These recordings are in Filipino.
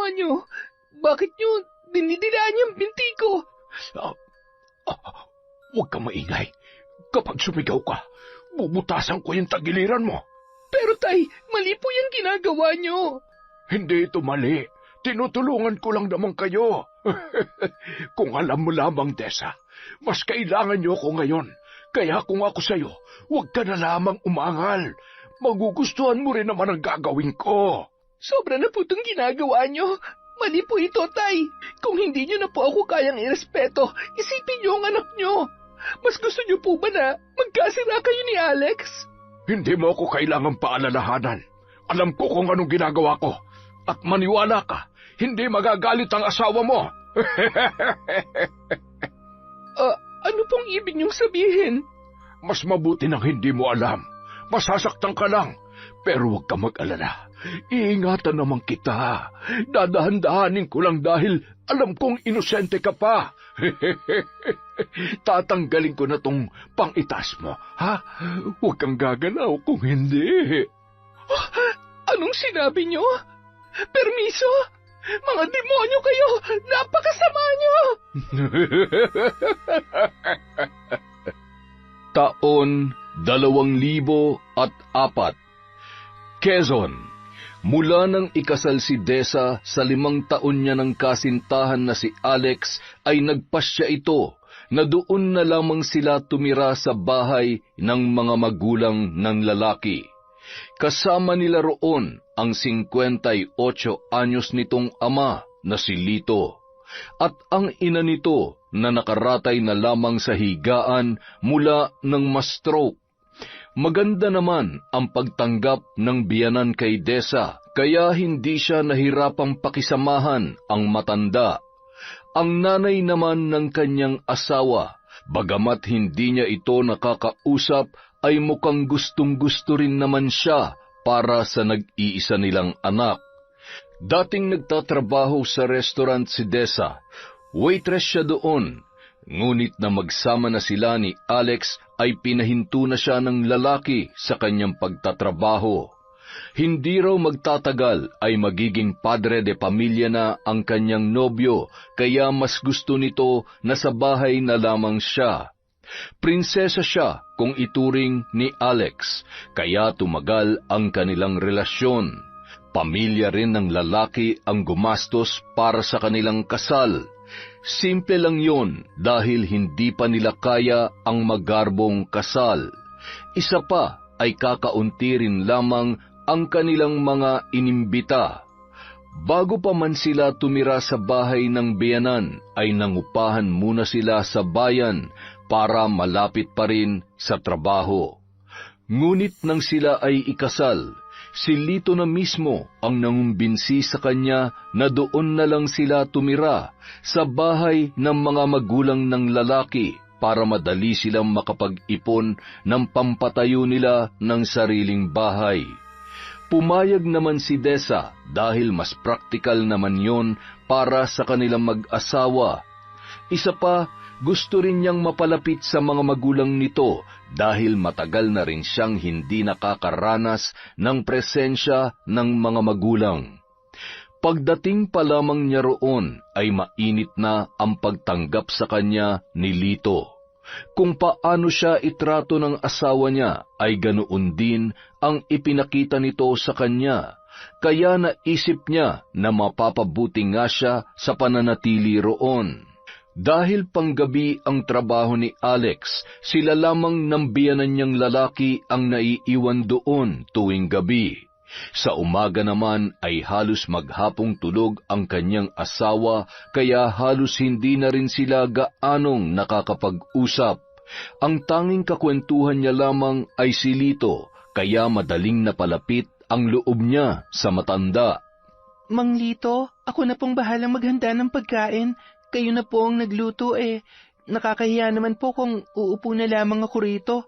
ginawa niyo? Bakit niyo dinidilaan niyang binti ko? Huwag kang maingay. Kapag sumigaw ka, bubutasan ko yung tagiliran mo. Pero tay, mali po yung ginagawa niyo. Hindi ito mali. Tinutulungan ko lang naman kayo. Kung alam mo lamang, Desa, mas kailangan niyo ako ngayon. Kaya kung ako sa'yo, huwag ka na lamang umangal. Magugustuhan mo rin naman ang gagawin ko. Sobra na po itong ginagawa niyo. Mali po ito, tay. Kung hindi niyo na po ako kayang irespeto, isipin niyo ang anak niyo. Mas gusto niyo po ba na magkasira kayo ni Alex? Hindi mo ako kailangang paalalahanan. Alam ko kung anong ginagawa ko. At maniwala ka, hindi magagalit ang asawa mo. Ano pong ibig niyong sabihin? Mas mabuti nang hindi mo alam. Masasaktan ka lang. Pero huwag ka mag-alala. Iingatan naman kita. Dadahan-dahanin ko lang dahil alam kong inosente ka pa. Tatanggalin ko na tong pang-itas mo, ha? Huwag kang gagalaw kung hindi. Anong sinabi niyo? Permiso? Mga demonyo kayo! Napakasama niyo! Taon 2004. Quezon. Mula nang ikasal si Desa sa 5 taon niya ng kasintahan na si Alex, ay nagpasya ito na doon na lamang sila tumira sa bahay ng mga magulang ng lalaki. Kasama nila roon ang 58 anyos nitong ama na si Lito, at ang ina nito na nakaratay na lamang sa higaan mula ng ma-stroke. Maganda naman ang pagtanggap ng biyanan kay Desa, kaya hindi siya nahirapang pakisamahan ang matanda. Ang nanay naman ng kanyang asawa, bagamat hindi niya ito nakakausap, ay mukhang gustong-gusto rin naman siya para sa nag-iisa nilang anak. Dating nagtatrabaho sa restaurant si Desa, waitress siya doon. Ngunit na magsama na sila ni Alex ay pinahinto na siya ng lalaki sa kanyang pagtatrabaho. Hindi raw magtatagal ay magiging padre de pamilya na ang kanyang nobyo, kaya mas gusto nito na sa bahay na lamang siya. Prinsesa siya kung ituring ni Alex, kaya tumagal ang kanilang relasyon. Pamilya rin ng lalaki ang gumastos para sa kanilang kasal. Simple lang yon dahil hindi pa nila kaya ang magarbong kasal. Isa pa ay kakaunti rin lamang ang kanilang mga inimbita. Bago pa man sila tumira sa bahay ng biyanan, ay nangupahan muna sila sa bayan para malapit pa rin sa trabaho. Ngunit nang sila ay ikasal, si Lito na mismo ang nangumbinsi sa kanya na doon na lang sila tumira sa bahay ng mga magulang ng lalaki para madali silang makapag-ipon ng pampatayo nila ng sariling bahay. Pumayag naman si Desa dahil mas praktikal naman yon para sa kanilang mag-asawa. Isa pa, gusto rin niyang mapalapit sa mga magulang nito dahil matagal na rin siyang hindi nakakaranas ng presensya ng mga magulang. Pagdating pa lamang niya roon ay mainit na ang pagtanggap sa kanya ni Lito. Kung paano siya itrato ng asawa niya ay ganoon din ang ipinakita nito sa kanya, kaya naisip niya na mapapabuti nga siya sa pananatili roon. Dahil panggabi ang trabaho ni Alex, sila lamang ng biyanan niyang lalaki ang naiiwan doon tuwing gabi. Sa umaga naman ay halos maghapong tulog ang kanyang asawa, kaya halos hindi na rin sila gaanong nakakapag-usap. Ang tanging kakwentuhan niya lamang ay si Lito, kaya madaling napalapit ang loob niya sa matanda. Mang Lito, ako na pong bahalang maghanda ng pagkain. Kayo na po ang nagluto Nakakahiya naman po kung uupo na lamang ako rito.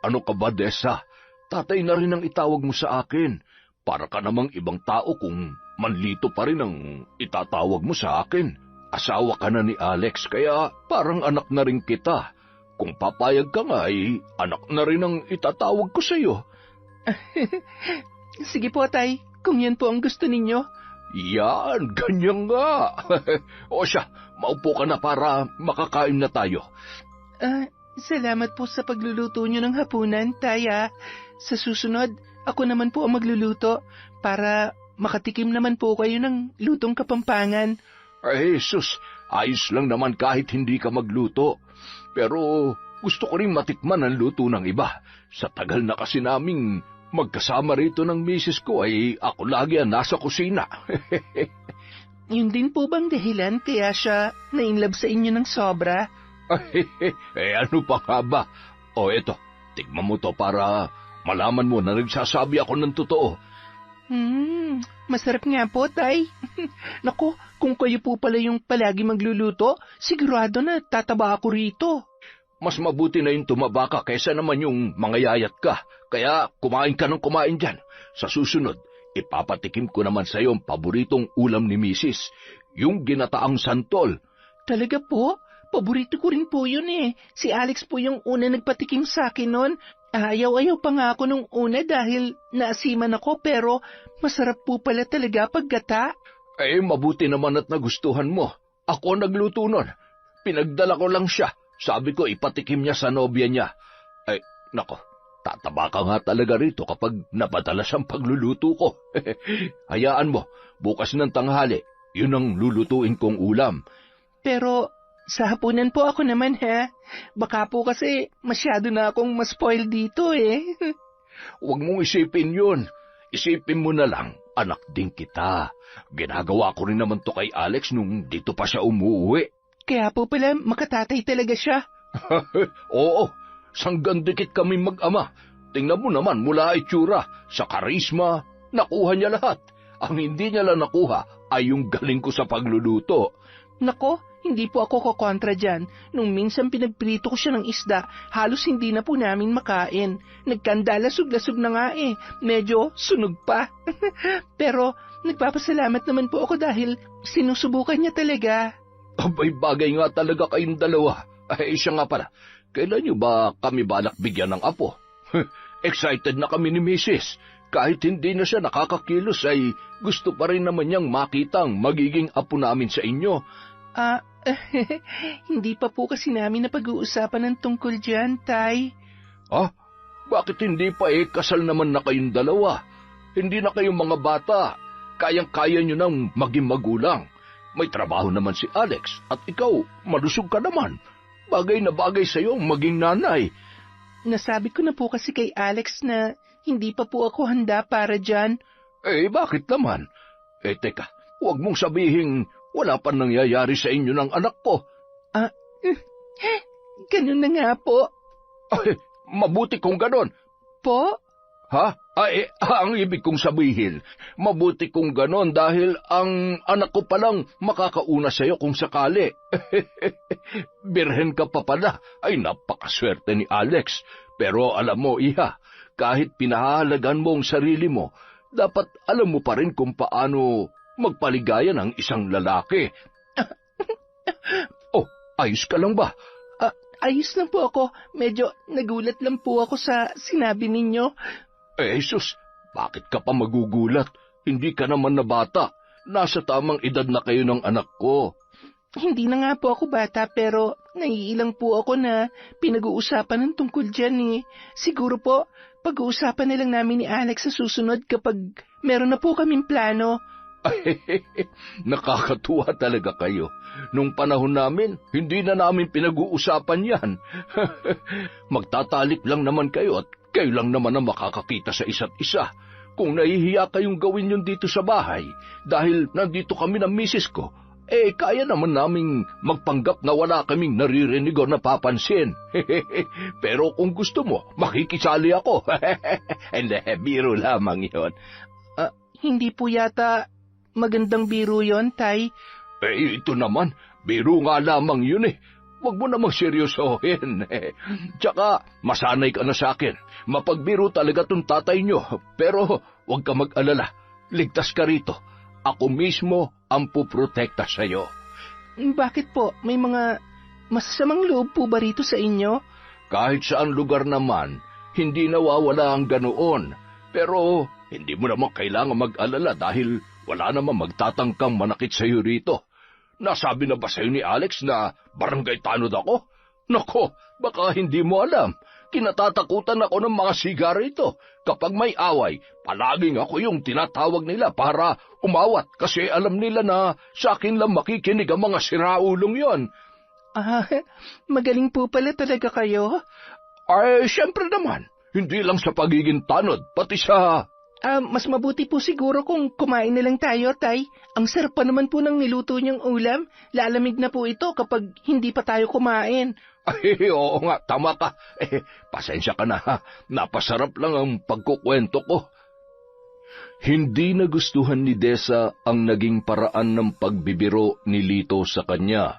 Ano ka ba, Desa? Tatay na rin ang itawag mo sa akin. Para ka namang ibang tao kung Manlito pa rin ang itatawag mo sa akin. Asawa ka na ni Alex, kaya parang anak na rin kita. Kung papayag ka nga, ay anak na rin ang itatawag ko sa iyo. Sige po, tay. Kung yan po ang gusto ninyo. Yan, ganyan nga. O siya, maupo ka na para makakain na tayo. Salamat po sa pagluluto nyo ng hapunan, Tay. Sa susunod, ako naman po ang magluluto para makatikim naman po kayo ng lutong Kapampangan. Ay, sus, ayos lang naman kahit hindi ka magluto. Pero gusto ko rin matikman ang luto ng iba. Sa tagal na kasi naming magkasama rito ng misis ko ay ako lagi ang nasa kusina. Yun din po bang dahilan kaya siya na-inlove sa inyo ng sobra? Ano pa nga ba? O eto, tignan mo to para malaman mo na nagsasabi ako ng totoo. Masarap nga po, Tay. Naku, kung kayo po pala yung palagi magluluto, sigurado na tataba ako rito. Mas mabuti na yung tumaba ka kaysa naman yung mangayayat ka. Kaya kumain ka ng kumain dyan. Sa susunod, ipapatikim ko naman sa iyo ang paboritong ulam ni Mrs., yung ginataang santol. Talaga po? Paborito ko rin po yun eh. Si Alex po yung una nagpatikim sa akin nun. Ayaw-ayaw pa nga ako nung una dahil naasiman ako pero masarap po pala talaga paggata. Mabuti naman at nagustuhan mo. Ako nagluto nun. Pinagdala ko lang siya. Sabi ko ipatikim niya sa nobya niya. Nako, tataba ka nga talaga rito kapag napadalas ang pagluluto ko. Hayaan mo, bukas ng tanghali, yun ang lulutuin kong ulam. Pero sa hapunan po ako naman ha. Baka po kasi masyado na akong ma-spoil dito eh. Huwag mong isipin yun. Isipin mo na lang, anak din kita. Ginagawa ko rin naman to kay Alex nung dito pa siya umuwi. Kaya po pala makatatay talaga siya. Oo, sanggandikit kami mag-ama. Tingnan mo naman mula itsura, sa karisma, nakuha niya lahat. Ang hindi niya lang nakuha ay yung galing ko sa pagluluto. Nako, hindi po ako kokontra dyan. Nung minsan pinagprito ko siya ng isda, halos hindi na po namin makain. Nagkandalasog-lasog na nga eh. Medyo sunog pa. Pero nagpapasalamat naman po ako dahil sinusubukan niya talaga. Abay, bagay nga talaga kayong dalawa. Siya nga pala, kailan niyo ba kami balak bigyan ng apo? Excited na kami ni Mrs. Kahit hindi na siya nakakakilos ay gusto pa rin naman niyang makitang magiging apo namin sa inyo. Hindi pa po kasi namin napag-uusapan ng tungkol dyan, Tay. Bakit hindi pa kasal naman na kayong dalawa? Hindi na kayong mga bata. Kayang-kaya niyo nang maging magulang. May trabaho naman si Alex at ikaw, malusog ka naman. Bagay na bagay sa iyo maging nanay. Nasabi ko na po kasi kay Alex na hindi pa po ako handa para dyan. Bakit naman? Teka, huwag mong sabihing wala pa nangyayari sa inyo ng anak ko. Ganun na nga po. Mabuti kung ganon. Po? Ang ibig kong sabihin, mabuti kung ganon dahil ang anak ko palang makakauna sa'yo kung sakali. Birhen ka pa pala, ay napakaswerte ni Alex. Pero alam mo, Iha, kahit pinahahalagan mo ang sarili mo, dapat alam mo pa rin kung paano magpaligaya ng isang lalaki. Ayos ka lang ba? Ayos lang po ako. Medyo nagulat lang po ako sa sinabi ninyo. Jesus, bakit ka pa magugulat? Hindi ka naman na bata. Nasa tamang edad na kayo ng anak ko. Hindi na nga po ako bata pero naiilang po ako na pinag-uusapan ng tungkol dyan eh. Siguro po, pag-uusapan na lang namin ni Alex sa susunod kapag meron na po kaming plano. Nakakatuwa talaga kayo. Nung panahon namin, hindi na namin pinag-uusapan yan. Magtatalik lang naman kayo at kayo lang naman ang makakakita sa isa't isa. Kung nahihiya kayong gawin yun dito sa bahay, dahil nandito kami ng misis ko, kaya naman naming magpanggap na wala kaming naririnig o napapansin. Pero kung gusto mo, makikisali ako. Hindi, biro lamang yun. Hindi po yata magandang biro yon, Tay. Ito naman, biro nga lamang yun eh. Huwag mo namang seryosohin. Tsaka, masanay ka na sa akin. Mapagbiro talaga tong tatay nyo. Pero, huwag ka mag-alala. Ligtas ka rito. Ako mismo ang puprotekta sa'yo. Bakit po? May mga masasamang loob po ba rito sa inyo? Kahit saan lugar naman, hindi nawawala ang ganoon. Pero, Hindi mo naman kailangan mag-alala dahil wala naman magtatangkang manakit sa'yo rito. Nasabi na ba sa'yo ni Alex na barangay tanod ako? Nako, baka hindi mo alam. Kinatatakutan ako ng mga siga rito. Kapag may away, palaging ako yung tinatawag nila para umawat kasi alam nila na sa akin lang makikinig ang mga siraulong yon. Magaling po pala talaga kayo. Ay, siyempre naman. Hindi lang sa pagiging tanod, pati sa... Mas mabuti po siguro kung kumain na lang tayo, Tay. Ang sarap pa naman po ng niluto niyong ulam. Lalamig na po ito kapag hindi pa tayo kumain. Ay, oo nga, tama ka. Pasensya ka na ha. Napasarap lang ang pagkukwento ko. Hindi nagustuhan ni Desa ang naging paraan ng pagbibiro ni Lito sa kanya.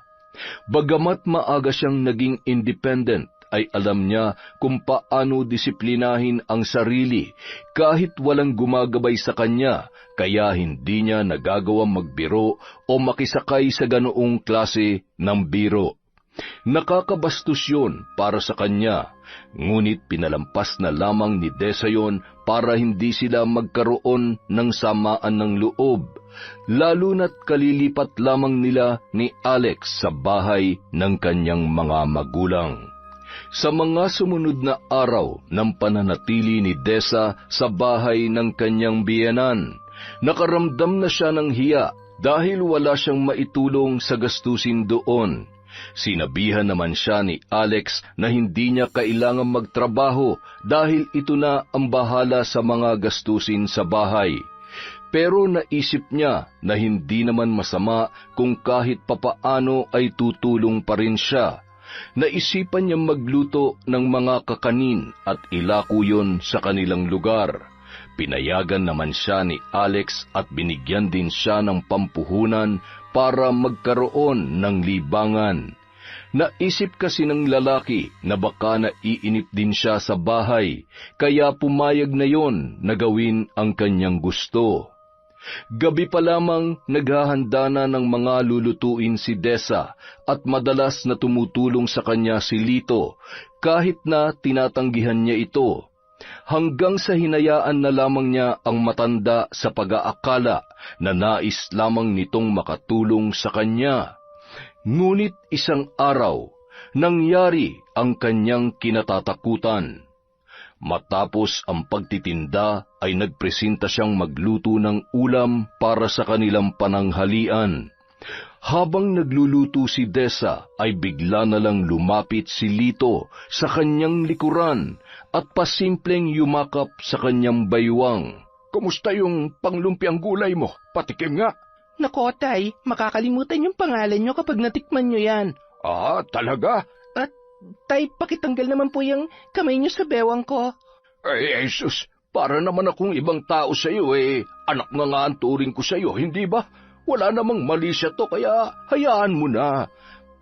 Bagamat maaga siyang naging independent, ay alam niya kung paano disiplinahin ang sarili kahit walang gumagabay sa kanya, kaya hindi niya nagagawang magbiro o makisakay sa ganoong klase ng biro. Nakakabastos yun para sa kanya, ngunit pinalampas na lamang ni Desa yon para hindi sila magkaroon ng samaan ng loob, lalo na't kalilipat lamang nila ni Alex sa bahay ng kanyang mga magulang. Sa mga sumunod na araw ng pananatili ni Desa sa bahay ng kanyang biyenan, nakaramdam na siya ng hiya dahil wala siyang maitulong sa gastusin doon. Sinabihan naman siya ni Alex na hindi niya kailangang magtrabaho dahil ito na ang bahala sa mga gastusin sa bahay. Pero naisip niya na hindi naman masama kung kahit papaano ay tutulong pa rin siya. Naisipan niyang magluto ng mga kakanin at ilako yun sa kanilang lugar. Pinayagan naman siya ni Alex at binigyan din siya ng pampuhunan para magkaroon ng libangan. Naisip kasi ng lalaki na baka naiinip din siya sa bahay, kaya pumayag na yon na gawin ang kanyang gusto. Gabi pa lamang naghahanda na ng mga lulutuin si Desa at madalas na tumutulong sa kanya si Lito kahit na tinatanggihan niya ito. Hanggang sa hinayaan na lamang niya ang matanda sa pag-aakala na nais lamang nitong makatulong sa kanya. Ngunit isang araw, nangyari ang kanyang kinatatakutan. Matapos ang pagtitinda ay nagpresenta siyang magluto ng ulam para sa kanilang pananghalian. Habang nagluluto si Desa ay bigla na lang lumapit si Lito sa kanyang likuran at pasimpleng yumakap sa kanyang baywang. Kumusta yung panglumpiang gulay mo? Patikim nga. Nako, Tay, makakalimutan yung pangalan nyo kapag natikman nyo yan. Talaga? Tay, pakitanggal naman po yung kamay nyo sa bewang ko. Ay, Jesus, para naman akong ibang tao sa iyo anak na nga ang turing ko sa iyo, hindi ba? Wala namang mali siya to, kaya hayaan mo na.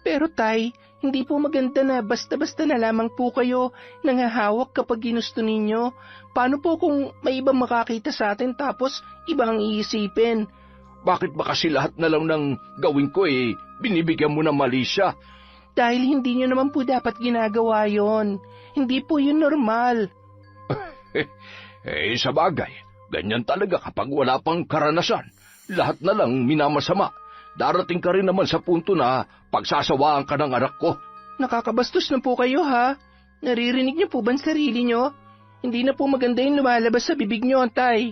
Pero Tay, hindi po maganda na basta-basta na lamang po kayo nangahawak kapag ginusto ninyo. Paano po kung may ibang makakita sa atin tapos ibang iisipin? Bakit ba kasi lahat na lang ng gawin ko binibigyan mo ng mali siya? Dahil hindi nyo naman po dapat ginagawa yon. Hindi po yun normal. Sa bagay, ganyan talaga kapag wala pang karanasan. Lahat na lang minamasama. Darating ka rin naman sa punto na pagsasawaan ka ng anak ko. Nakakabastos na po kayo, ha? Naririnig niyo po ba ang sarili nyo? Hindi na po maganda yung lumalabas sa bibig nyo, Tay.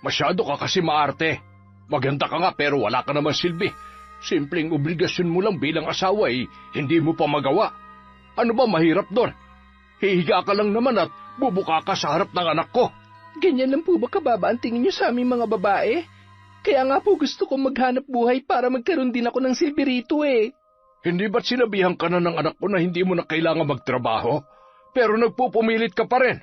Masyado ka kasi maarte. Maganda ka nga pero wala ka naman silbi. Simpleng obligasyon mo lang bilang asawa hindi mo pa magawa. Ano ba mahirap doon? Hihiga ka lang naman at bubuka ka sa harap ng anak ko. Ganyan lang po ba kababa ang tingin nyo sa aming mga babae? Kaya nga po gusto kong maghanap buhay para magkaroon din ako ng silbi rito Hindi ba't sinabihan ka na ng anak ko na hindi mo na kailangan magtrabaho? Pero nagpupumilit ka pa rin.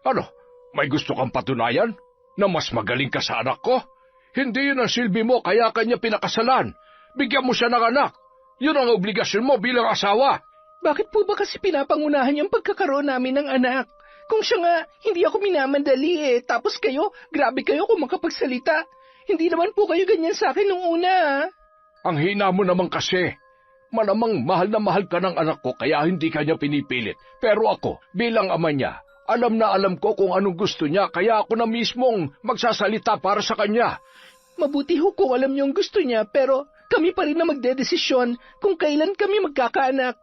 Ano, may gusto kang patunayan? Na mas magaling ka sa anak ko? Hindi yun ang silbi mo kaya kanya pinakasalan. Bigyan mo siya ng anak. Yun ang obligasyon mo bilang asawa. Bakit po ba kasi pinapangunahan yung pagkakaroon namin ng anak? Kung siya nga, hindi ako minamandali Tapos kayo, grabe kayo kung makapagsalita. Hindi naman po kayo ganyan sa akin nung una. Ang hina mo naman kasi. Malamang mahal na mahal ka ng anak ko kaya hindi kanya pinipilit. Pero ako, bilang ama niya, Alam na alam ko kung anong gusto niya, kaya ako na mismong magsasalita para sa kanya. Mabuti ho kung alam niyo ang gusto niya, pero kami pa rin na magdedesisyon kung kailan kami magkakaanak.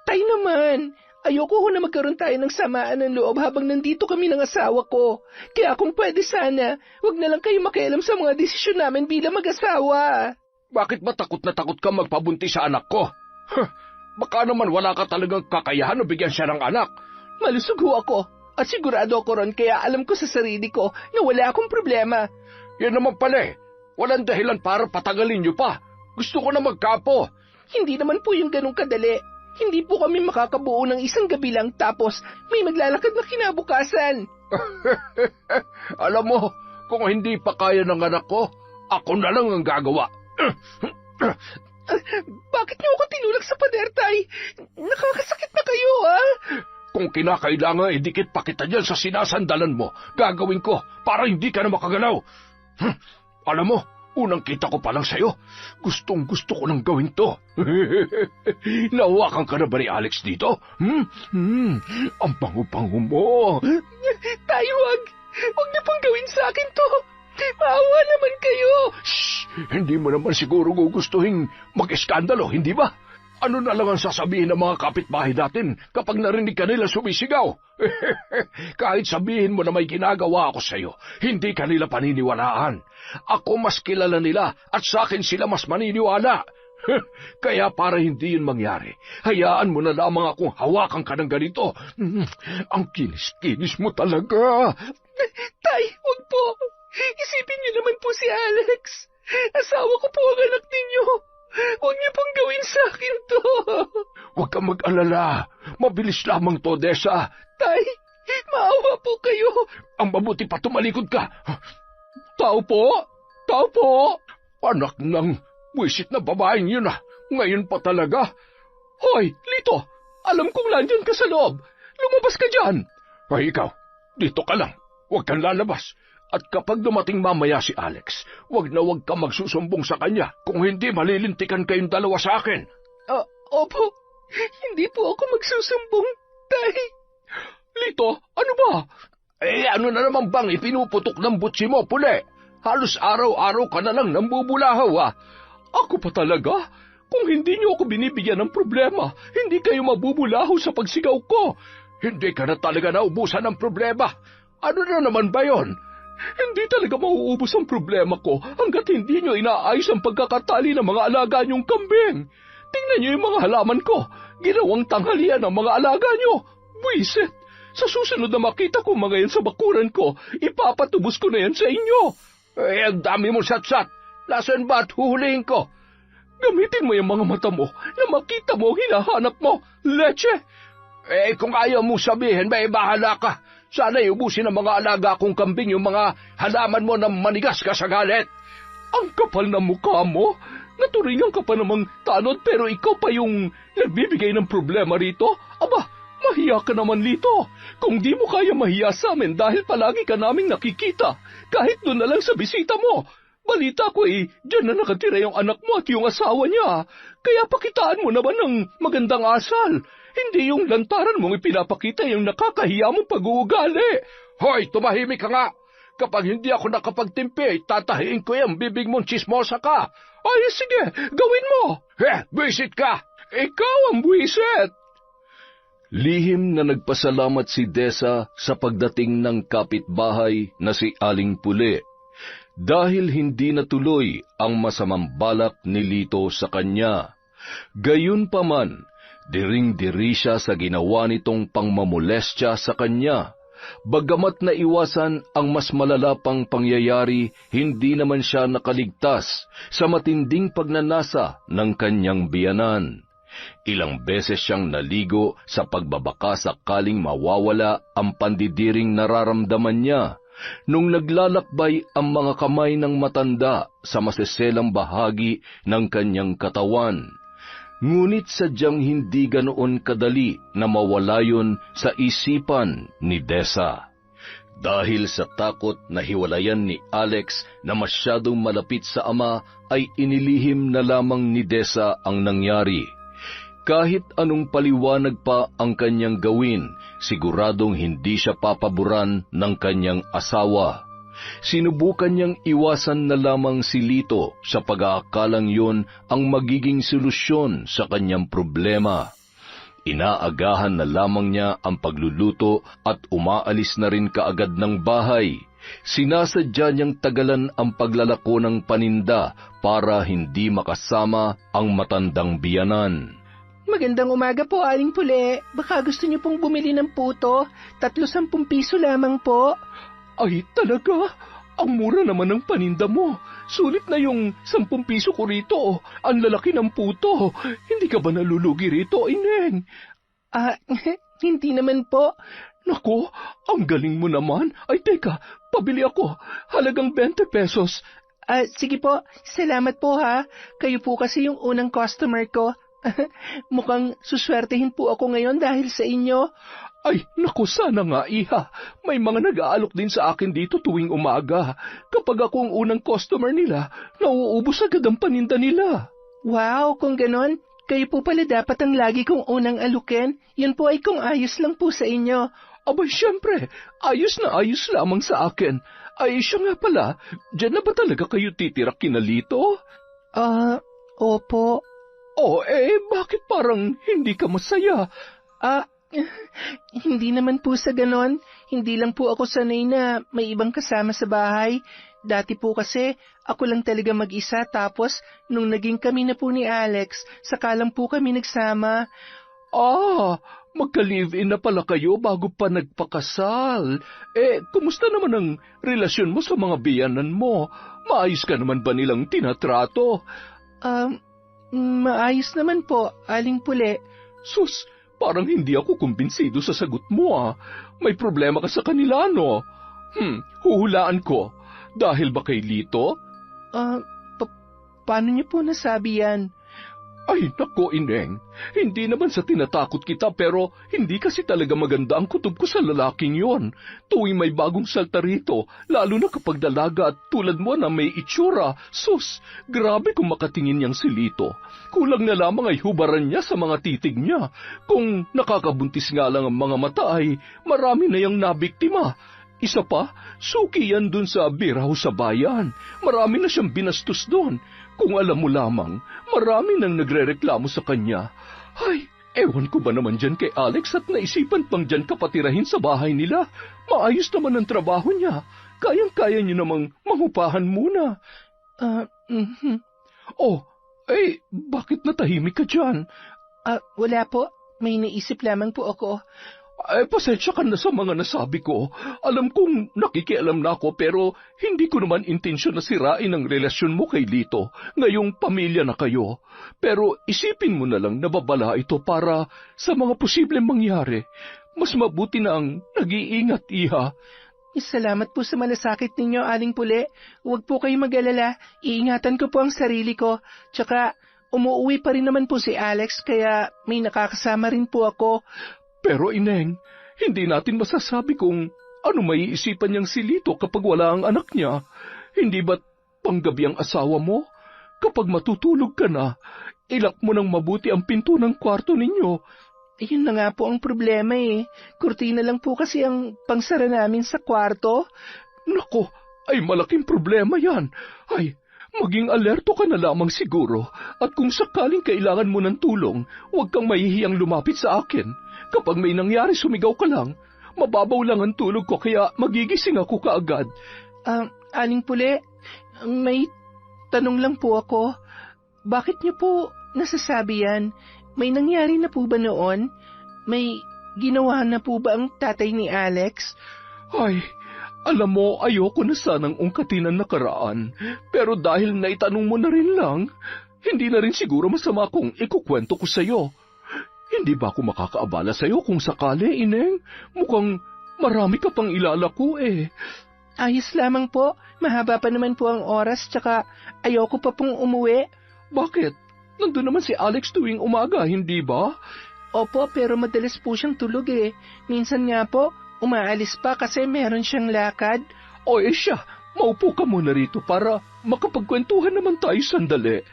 Tay naman, ayoko ho na magkaroon tayo ng samaan ng loob habang nandito kami ng asawa ko. Kaya kung pwede sana, wag na lang kayo makialam sa mga desisyon namin bilang mag-asawa. Bakit ba takot na takot ka magpabuntis sa anak ko? Baka naman wala ka talagang kakayahan na bigyan siya ng anak. Malusog ho ako, at sigurado ako ron, kaya alam ko sa sarili ko na wala akong problema. Yan naman pala eh. Walang dahilan para patagalin niyo pa. Gusto ko na magkapo. Hindi naman po yung ganun kadali. Hindi po kami makakabuo ng isang gabi lang tapos may maglalakad na kinabukasan. Alam mo, kung hindi pa kaya ng anak ko, ako na lang ang gagawa. Bakit niyo ako tinulak sa pader, Tay? Nakakasakit na kayo, ha? Kung kinakailangan, idikit pa kita dyan sa sinasandalan mo. Gagawin ko para hindi ka na makagalaw. Alam mo, unang kita ko pa lang sa'yo. Gustong gusto ko nang gawin to. Nahawakan ka na ba ni Alex dito? Ang bango-bango mo. Tay, wag. Huwag niyo pong gawin sa akin to. Maawa naman kayo. Shh! Hindi mo naman siguro gugustuhin mag-eskandalo, hindi ba? Ano na lang ang sasabihin ng mga kapitbahay natin kapag narinig ka nila sumisigaw? Kahit sabihin mo na may ginagawa ako sa'yo, hindi ka nila paniniwalaan. Ako mas kilala nila at sa akin sila mas maniniwala. Kaya para hindi yun mangyari, hayaan mo na lamang akong hawakan ka ng ganito. Ang kinis-kinis mo talaga. Tay, wag po. Isipin niyo naman po si Alex. Asawa ko po ang anak ninyo. Huwag niyo pong gawin sa akin to. Huwag kang mag-alala. Mabilis lamang to, Desa. Tay, maawa po kayo. Ang mabuti pa tumalikod ka. Tao po? Tao po? Anak ng wisit na babaeng yun ah. Ngayon pa talaga. Hoy, Lito, alam kong nandyan ka sa loob. Lumabas ka dyan. Ay, ikaw, dito ka lang. Huwag kang lalabas. At kapag dumating mamaya si Alex, huwag na huwag ka magsusumbong sa kanya. Kung hindi, malilintikan kayong dalawa sa akin. Opo, hindi po ako magsusumbong, Tay. Lito, ano ba? Ano na naman bang ipinuputok ng butsi mo, Pule? Halos araw-araw ka na lang nambubulahaw, ah. Ako pa talaga? Kung hindi niyo ako binibigyan ng problema, hindi kayo mabubulahaw sa pagsigaw ko. Hindi ka na talaga naubusan ng problema. Ano na naman ba yon? Hindi talaga mauubos ang problema ko hanggat hindi nyo inaayos ang pagkakatali ng mga alaga nyong kambing. Tingnan nyo yung mga halaman ko. Ginawang tanghalian ng mga alaga nyo. Buisit! Sa susunod na makita ko mga yan sa bakuran ko, ipapatubos ko na yan sa inyo. Ang dami mo satsat. Nasaan ba at huhulihin ko? Gamitin mo yung mga mata mo na makita mo ang hinahanap mo. Leche! Kung ayaw mo sabihin, may bahala ka. Sana iubusin ng mga alaga kong kambing yung mga halaman mo na manigas ka sa galit. Ang kapal na mukha mo. Naturingan ka pa namang tanod pero ikaw pa yung nagbibigay ng problema rito. Aba, mahiya ka naman, Lito. Kung di mo kaya mahiya sa amin dahil palagi ka naming nakikita, kahit doon na lang sa bisita mo. Balita ko dyan na nakatira yung anak mo at yung asawa niya. Kaya pakitaan mo naman ng magandang asal. Hindi yung lantaran mong ipinapakita yung nakakahiya mong pag-uugali. Hoy, tumahimik ka nga. Kapag hindi ako nakapagtimpi, tatahiin ko yung bibig mong chismosa ka. Ay, sige, gawin mo. Buwisit ka. Ikaw ang buwisit. Lihim na nagpasalamat si Desa sa pagdating ng kapitbahay na si Aling Pule, dahil hindi natuloy ang masamang balak ni Lito sa kanya. Gayunpaman, diring-diri siya sa ginawa nitong pangmamolestya sa kanya. Bagamat naiwasan ang mas malala pang pangyayari, hindi naman siya nakaligtas sa matinding pagnanasa ng kanyang biyanan. Ilang beses siyang naligo sa pagbabaka sakaling mawawala ang pandidiring nararamdaman niya nung naglalakbay ang mga kamay ng matanda sa masiselang bahagi ng kanyang katawan. Ngunit sadyang hindi ganoon kadali na mawala yun sa isipan ni Desa. Dahil sa takot na hiwalayan ni Alex na masyadong malapit sa ama, ay inilihim na lamang ni Desa ang nangyari. Kahit anong paliwanag pa ang kanyang gawin, siguradong hindi siya papaboran ng kanyang asawa. Sinubukan niyang iwasan na lamang si Lito sa pag-aakalang yun ang magiging solusyon sa kanyang problema. Inaagahan na lamang niya ang pagluluto at umaalis na rin kaagad ng bahay. Sinasadya niyang tagalan ang paglalako ng paninda para hindi makasama ang matandang biyanan. Magandang umaga po, Aling Pule. Baka gusto niyo pong bumili ng puto. 30 piso lamang po. Ay, talaga? Ang mura naman ng paninda mo. Sulit na yung 10 piso ko rito. Ang lalaki ng puto. Hindi ka ba nalulugi rito, Ineng? Hindi naman po. Naku, ang galing mo naman. Ay, teka, pabili ako. Halagang 20 pesos. Sige po, salamat po ha. Kayo po kasi yung unang customer ko. Mukhang suswertehin po ako ngayon dahil sa inyo. Ay, naku, sana nga, iha. May mga nag-aalok din sa akin dito tuwing umaga. Kapag ako ang unang customer nila, nauubos agad ang paninda nila. Wow, kung ganon, kayo po pala dapat ang lagi kong unang alukin. Yun po ay kung ayos lang po sa inyo. Abay, syempre, ayos na ayos lamang sa akin. Ay, siya nga pala, dyan na ba talaga kayo titira kinalito? Opo. Bakit parang hindi ka masaya? Hindi naman po sa ganon. Hindi lang po ako sanay na may ibang kasama sa bahay. Dati po kasi ako lang talaga mag-isa, tapos nung naging kami na po ni Alex, saka lang po kami nagsama. Magka-live-in na pala kayo bago pa nagpakasal. Kumusta naman ang relasyon mo sa mga biyanan mo? Maayos ka naman ba nilang tinatrato? Maayos naman po, Aling Pule. Sus, parang hindi ako kumbinsido sa sagot mo. May problema ka sa kanila, no? Huhulaan ko. Dahil ba kay Lito? Paano niyo po nasabi yan? Ay, nako, Ineng. Hindi naman sa tinatakot kita, pero hindi kasi talaga maganda ang kutob ko sa lalaking yon. Tuwing may bagong salta rito, lalo na kapag dalaga at tulad mo na may itsura. Sus, grabe kung makatingin niyang si Lito. Kulang na lamang ay hubaran niya sa mga titig niya. Kung nakakabuntis nga lang ang mga mata ay marami na yang nabiktima. Isa pa, suki yan dun sa biraw sa bayan. Marami na siyang binastos dun. Kung alam mo lamang, marami nang nagrereklamo sa kanya. Ay, ewan ko ba naman dyan kay Alex at naisipan pang dyan kapatirahin sa bahay nila. Maayos naman ang trabaho niya. Kayang-kaya niyo namang mangupahan muna. Bakit natahimik ka dyan? Wala po. May naisip lamang po ako. Pasensya ka na sa mga nasabi ko. Alam kong nakikialam na ako pero hindi ko naman intensyon na sirain ang relasyon mo kay Lito. Ngayong pamilya na kayo. Pero isipin mo na lang na babala ito para sa mga posibleng mangyari. Mas mabuti na ang nag-iingat, iha. Salamat po sa malasakit ninyo, Aling Pule. Huwag po kayong mag-alala. Iingatan ko po ang sarili ko. Tsaka umuwi pa rin naman po si Alex kaya may nakakasama rin po ako. Pero Ineng, hindi natin masasabi kung ano maiisipan niyang si Lito kapag wala ang anak niya. Hindi ba't panggabi ang asawa mo? Kapag matutulog ka na, ilak mo ng mabuti ang pinto ng kwarto ninyo. Yun na nga po ang problema eh. Kurtina lang po kasi ang pangsara namin sa kwarto. Nako, ay malaking problema yan. Ay, maging alerto ka na lamang siguro. At kung sakaling kailangan mo ng tulong, huwag kang mahihiyang lumapit sa akin. Kapag may nangyari, sumigaw ka lang. Mababaw lang ang tulog ko kaya magigising ako kaagad. Aling Pule, may tanong lang po ako. Bakit niyo po nasasabi yan? May nangyari na po ba noon? May ginawa na po ba ang tatay ni Alex? Ay, alam mo, ayoko na sanang ungkatin ang nakaraan. Pero dahil naitanong mo na rin lang, hindi na rin siguro masama kung ikukwento ko sa'yo. Hindi ba ako makakaabala sa'yo kung sakali, Ineng? Mukhang marami ka pang ilalako eh. Ayos lamang po. Mahaba pa naman po ang oras, tsaka ayoko pa pong umuwi. Bakit? Nandun naman si Alex tuwing umaga, hindi ba? Opo, pero madalas po siyang tulog eh. Minsan nga po, umaalis pa kasi meron siyang lakad. Siya, maupo ka muna rito para makapagkwentuhan naman tayo sandali.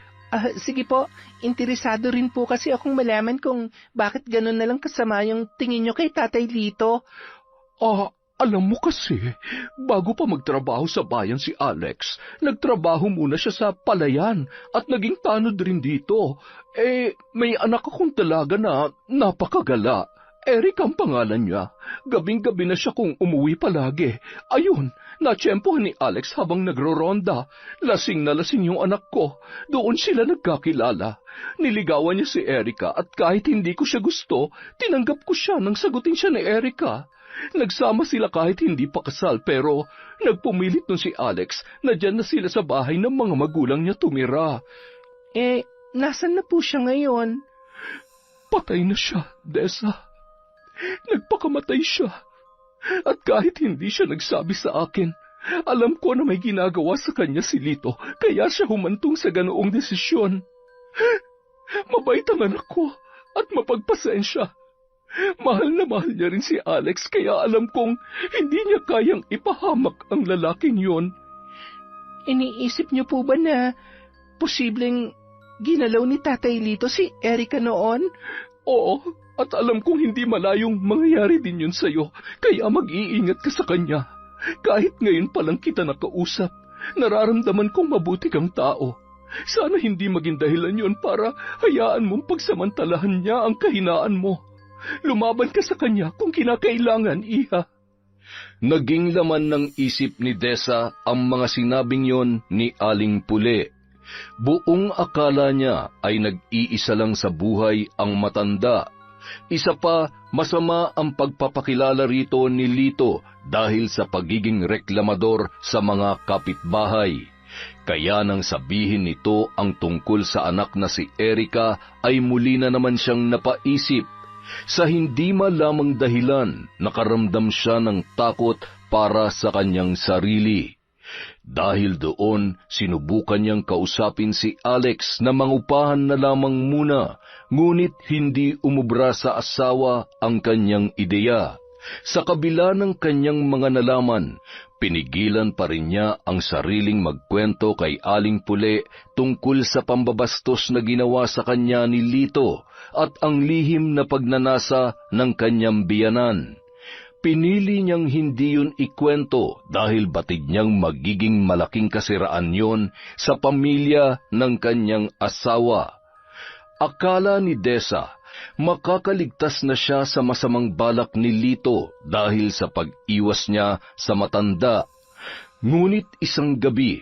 Sige po, interesado rin po kasi akong malaman kung bakit ganun na lang kasama yung tingin nyo kay Tatay Lito. Alam mo kasi, bago pa magtrabaho sa bayan si Alex, nagtrabaho muna siya sa palayan at naging tanod rin dito. May anak akong dalaga na napakagala. Eric ang pangalan niya. Gabing-gabi na siya kung umuwi palagi. Ayun, natsyempohan ni Alex habang nagro-ronda. Lasing na lasing yung anak ko. Doon sila nagkakilala. Niligawan niya si Erica at kahit hindi ko siya gusto, tinanggap ko siya nang sagutin siya ni Erica. Nagsama sila kahit hindi pa kasal pero nagpumilit nun si Alex na dyan na sila sa bahay ng mga magulang niya tumira. Nasan na po siya ngayon? Patay na siya, Desa. Nagpakamatay siya. At kahit hindi siya nagsabi sa akin, alam ko na may ginagawa sa kanya si Lito, kaya siya humantong sa ganoong desisyon. Mabait ang anak ko at mapagpasensya. Mahal na mahal niya rin si Alex, kaya alam kong hindi niya kayang ipahamak ang lalaking yon. Iniisip niyo po ba na posibleng ginalaw ni Tatay Lito si Erica noon? Oo, at alam kong hindi malayong mangyayari din yun sa'yo, kaya mag-iingat ka sa kanya. Kahit ngayon pa lang kita nakausap, nararamdaman kong mabuti kang tao. Sana hindi maging dahilan yun para hayaan mong pagsamantalahan niya ang kahinaan mo. Lumaban ka sa kanya kung kinakailangan, Iha. Naging laman ng isip ni Desa ang mga sinabing yon ni Aling Pule. Buong akala niya ay nag-iisa lang sa buhay ang matanda. Isa pa, masama ang pagpapakilala rito ni Lito dahil sa pagiging reklamador sa mga kapitbahay. Kaya nang sabihin nito ang tungkol sa anak na si Erica ay muli na naman siyang napaisip. Sa hindi malamang dahilan, nakaramdam siya ng takot para sa kanyang sarili. Dahil doon, sinubukan niyang kausapin si Alex na mangupahan na lamang muna, ngunit hindi umubra sa asawa ang kanyang ideya. Sa kabila ng kanyang mga nalaman, pinigilan pa rin niya ang sariling magkwento kay Aling Pule tungkol sa pambabastos na ginawa sa kanya ni Lito at ang lihim na pagnanasa ng kanyang biyanan. Pinili niyang hindi yun ikwento dahil batid niyang magiging malaking kasiraan yun sa pamilya ng kanyang asawa. Akala ni Desa, makakaligtas na siya sa masamang balak ni Lito dahil sa pag-iwas niya sa matanda. Ngunit isang gabi,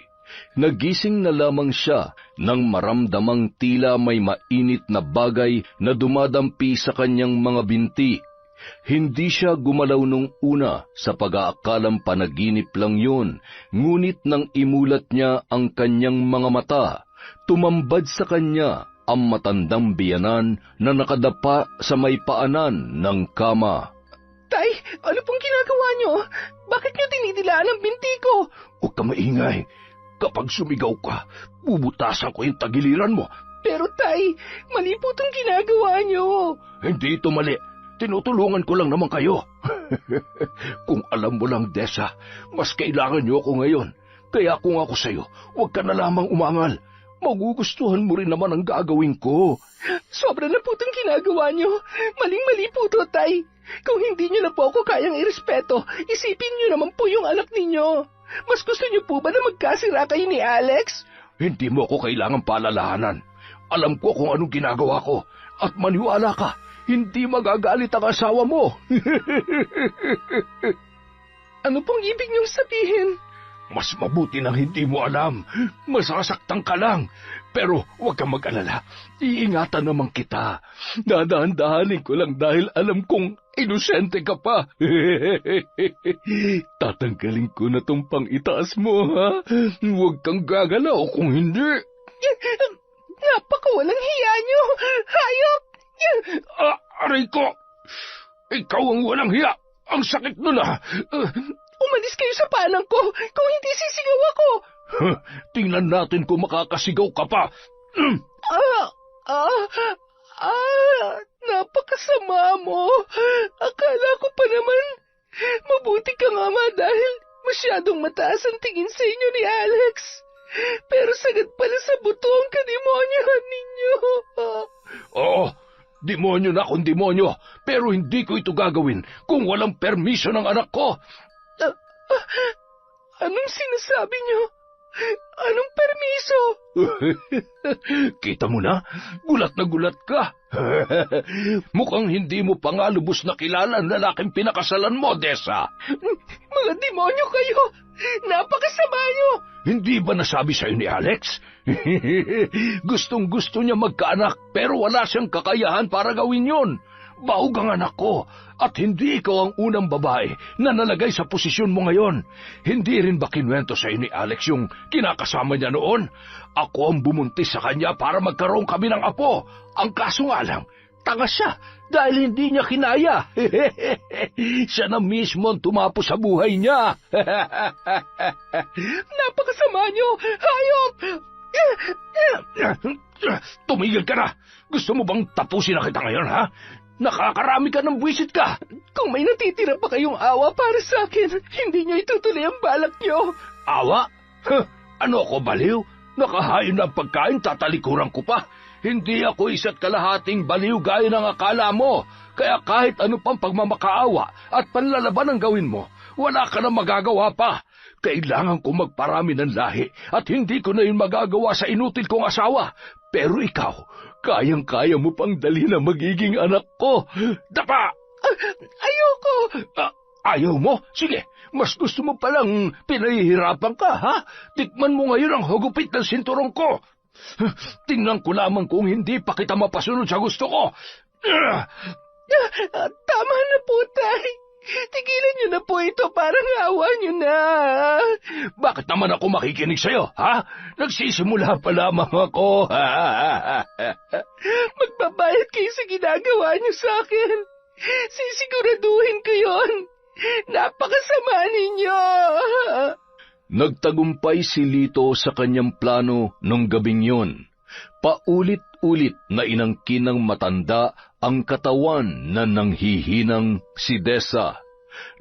nagising na lamang siya nang maramdamang tila may mainit na bagay na dumadampi sa kanyang mga binti. Hindi siya gumalaw nung una sa pag-aakalang panaginip lang yun, ngunit nang imulat niya ang kanyang mga mata, tumambad sa kanya ang matandang biyanan na nakadapa sa may paanan ng kama. Tay, ano pong ginagawa niyo? Bakit niyo tinidilaan ang binti ko? Huwag ka maingay. Kapag sumigaw ka, bubutasan ko yung tagiliran mo. Pero tay, mali po itong ginagawa niyo. Hindi ito mali. Tinutulungan ko lang naman kayo. Kung alam mo lang, Desa, mas kailangan niyo ako ngayon. Kaya kung ako sa'yo, huwag ka na lamang umangal. Magugustuhan mo rin naman ang gagawin ko. Sobra na po itong ginagawa niyo. Maling-mali po ito, tay. Kung hindi niyo na po ako kayang irespeto, isipin niyo naman po yung anak ninyo. Mas gusto niyo po ba na magkasira kayo ni Alex? Hindi mo ako kailangang palalahanan. Alam ko kung anong ginagawa ko. At maniwala ka, hindi magagalit ang asawa mo. Ano pong ibig niyong sabihin? Mas mabuti nang hindi mo alam. Masasaktan ka lang. Pero huwag kang mag-alala. Iingatan naman kita. Dadahan-dahanin ko lang dahil alam kong inosente ka pa. Tatanggalin ko na tong pang-itaas mo, ha? Huwag kang gagalaw kung hindi. Napakawalang hiya niyo! Hayop! Aray ko! Ikaw ang walang hiya! Ang sakit nun, ha? Umalis kayo sa panang ko kung hindi sisigaw ako! Tingnan natin kung makakasigaw ka pa. Napakasama mo. Akala ko pa naman, mabuti ka nga dahil masyadong mataas ang tingin sa inyo ni Alex. Pero sagad pala sa buto ang kademonyohan ninyo. Oo, demonyo na akong demonyo, pero hindi ko ito gagawin kung walang permiso ng anak ko. Anong sinasabi niyo? Anong permiso? Kita mo na, gulat na gulat ka. Mukhang hindi mo pa nga lubos na kilala ang lalaking pinakasalan mo, Dessa. Mga demonyo kayo! Napakasama niyo! Hindi ba nasabi sa'yo ni Alex? Gustong-gusto niya magkaanak pero wala siyang kakayahan para gawin yon. Baog ang anak ko at hindi ikaw ang unang babae na nalagay sa posisyon mo ngayon. Hindi rin ba kinwento sa'yo ni Alex yung kinakasama niya noon? Ako ang bumuntis sa kanya para magkaroon kami ng apo. Ang kaso nga lang, tanga siya dahil hindi niya kinaya. Siya na mismo ang tumapo sa buhay niya. Napakasama niyo! Hayop! Tumigil ka na! Gusto mo bang tapusin na kita ngayon, ha? Nakakarami ka ng buwisit ka! Kung may natitira pa kayong awa para sa akin, hindi niyo itutuloy ang balak niyo. Awa? Ano ako, baliw? Nakahain ng pagkain, tatalikuran ko pa. Hindi ako isa't kalahating baliw gaya ng akala mo. Kaya kahit ano pang pagmamakaawa at panlalaban ang gawin mo, wala ka na magagawa pa. Kailangan ko magparami ng lahi at hindi ko na yun magagawa sa inutil kong asawa. Pero ikaw, kayang-kaya mo pang dali na magiging anak ko. Dapa! Ayoko! Ayaw mo? Sige, mas gusto mo palang pinahihirapan ka, ha? Tikman mo ngayon ang hugupit ng sinturong ko. Tingnan ko lamang kung hindi pa kita mapasunod sa gusto ko. Tama na po, Tay. Tigilan niyo na po ito, parang awa niyo na. Bakit naman ako makikinig sa'yo, ha? Nagsisimula pa lamang ako. Magbabayad kayo sa ginagawa niyo sa akin. Sisiguraduhin ko yon. Napakasama ninyo. Nagtagumpay si Lito sa kanyang plano nung gabing yon. Paulit-ulit na inangkin ng matanda ang katawan na nanghihinang si Dessa.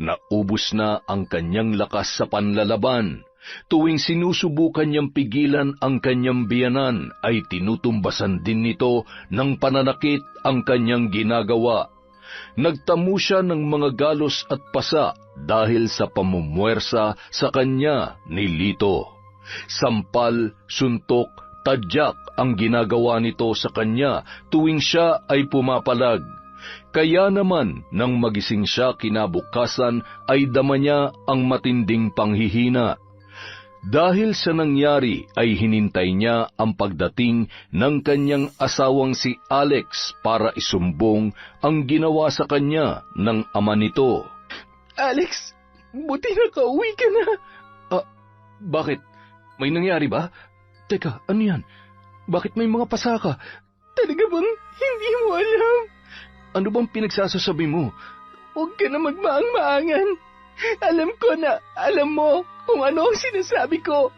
Naubos na ang kanyang lakas sa panlalaban. Tuwing sinusubukan niyang pigilan ang kanyang biyanan, ay tinutumbasan din nito ng pananakit ang kanyang ginagawa. Nagtamo siya ng mga galos at pasa dahil sa pamumuwersa sa kanya ni Lito. Sampal, suntok, tadyak ang ginagawa nito sa kanya tuwing siya ay pumapalag. Kaya naman nang magising siya kinabukasan ay dama niya ang matinding panghihina. Dahil sa nangyari ay hinintay niya ang pagdating ng kanyang asawang si Alex para isumbong ang ginawa sa kanya ng ama nito. Alex, buti nakauwi ka na. Bakit? May nangyari ba? Teka, ano yan? Bakit may mga pasaka? Talaga bang hindi mo alam? Ano bang pinagsasasabi mo? Huwag ka na magmaang-maangan. Alam ko na alam mo kung ano ang sinasabi ko.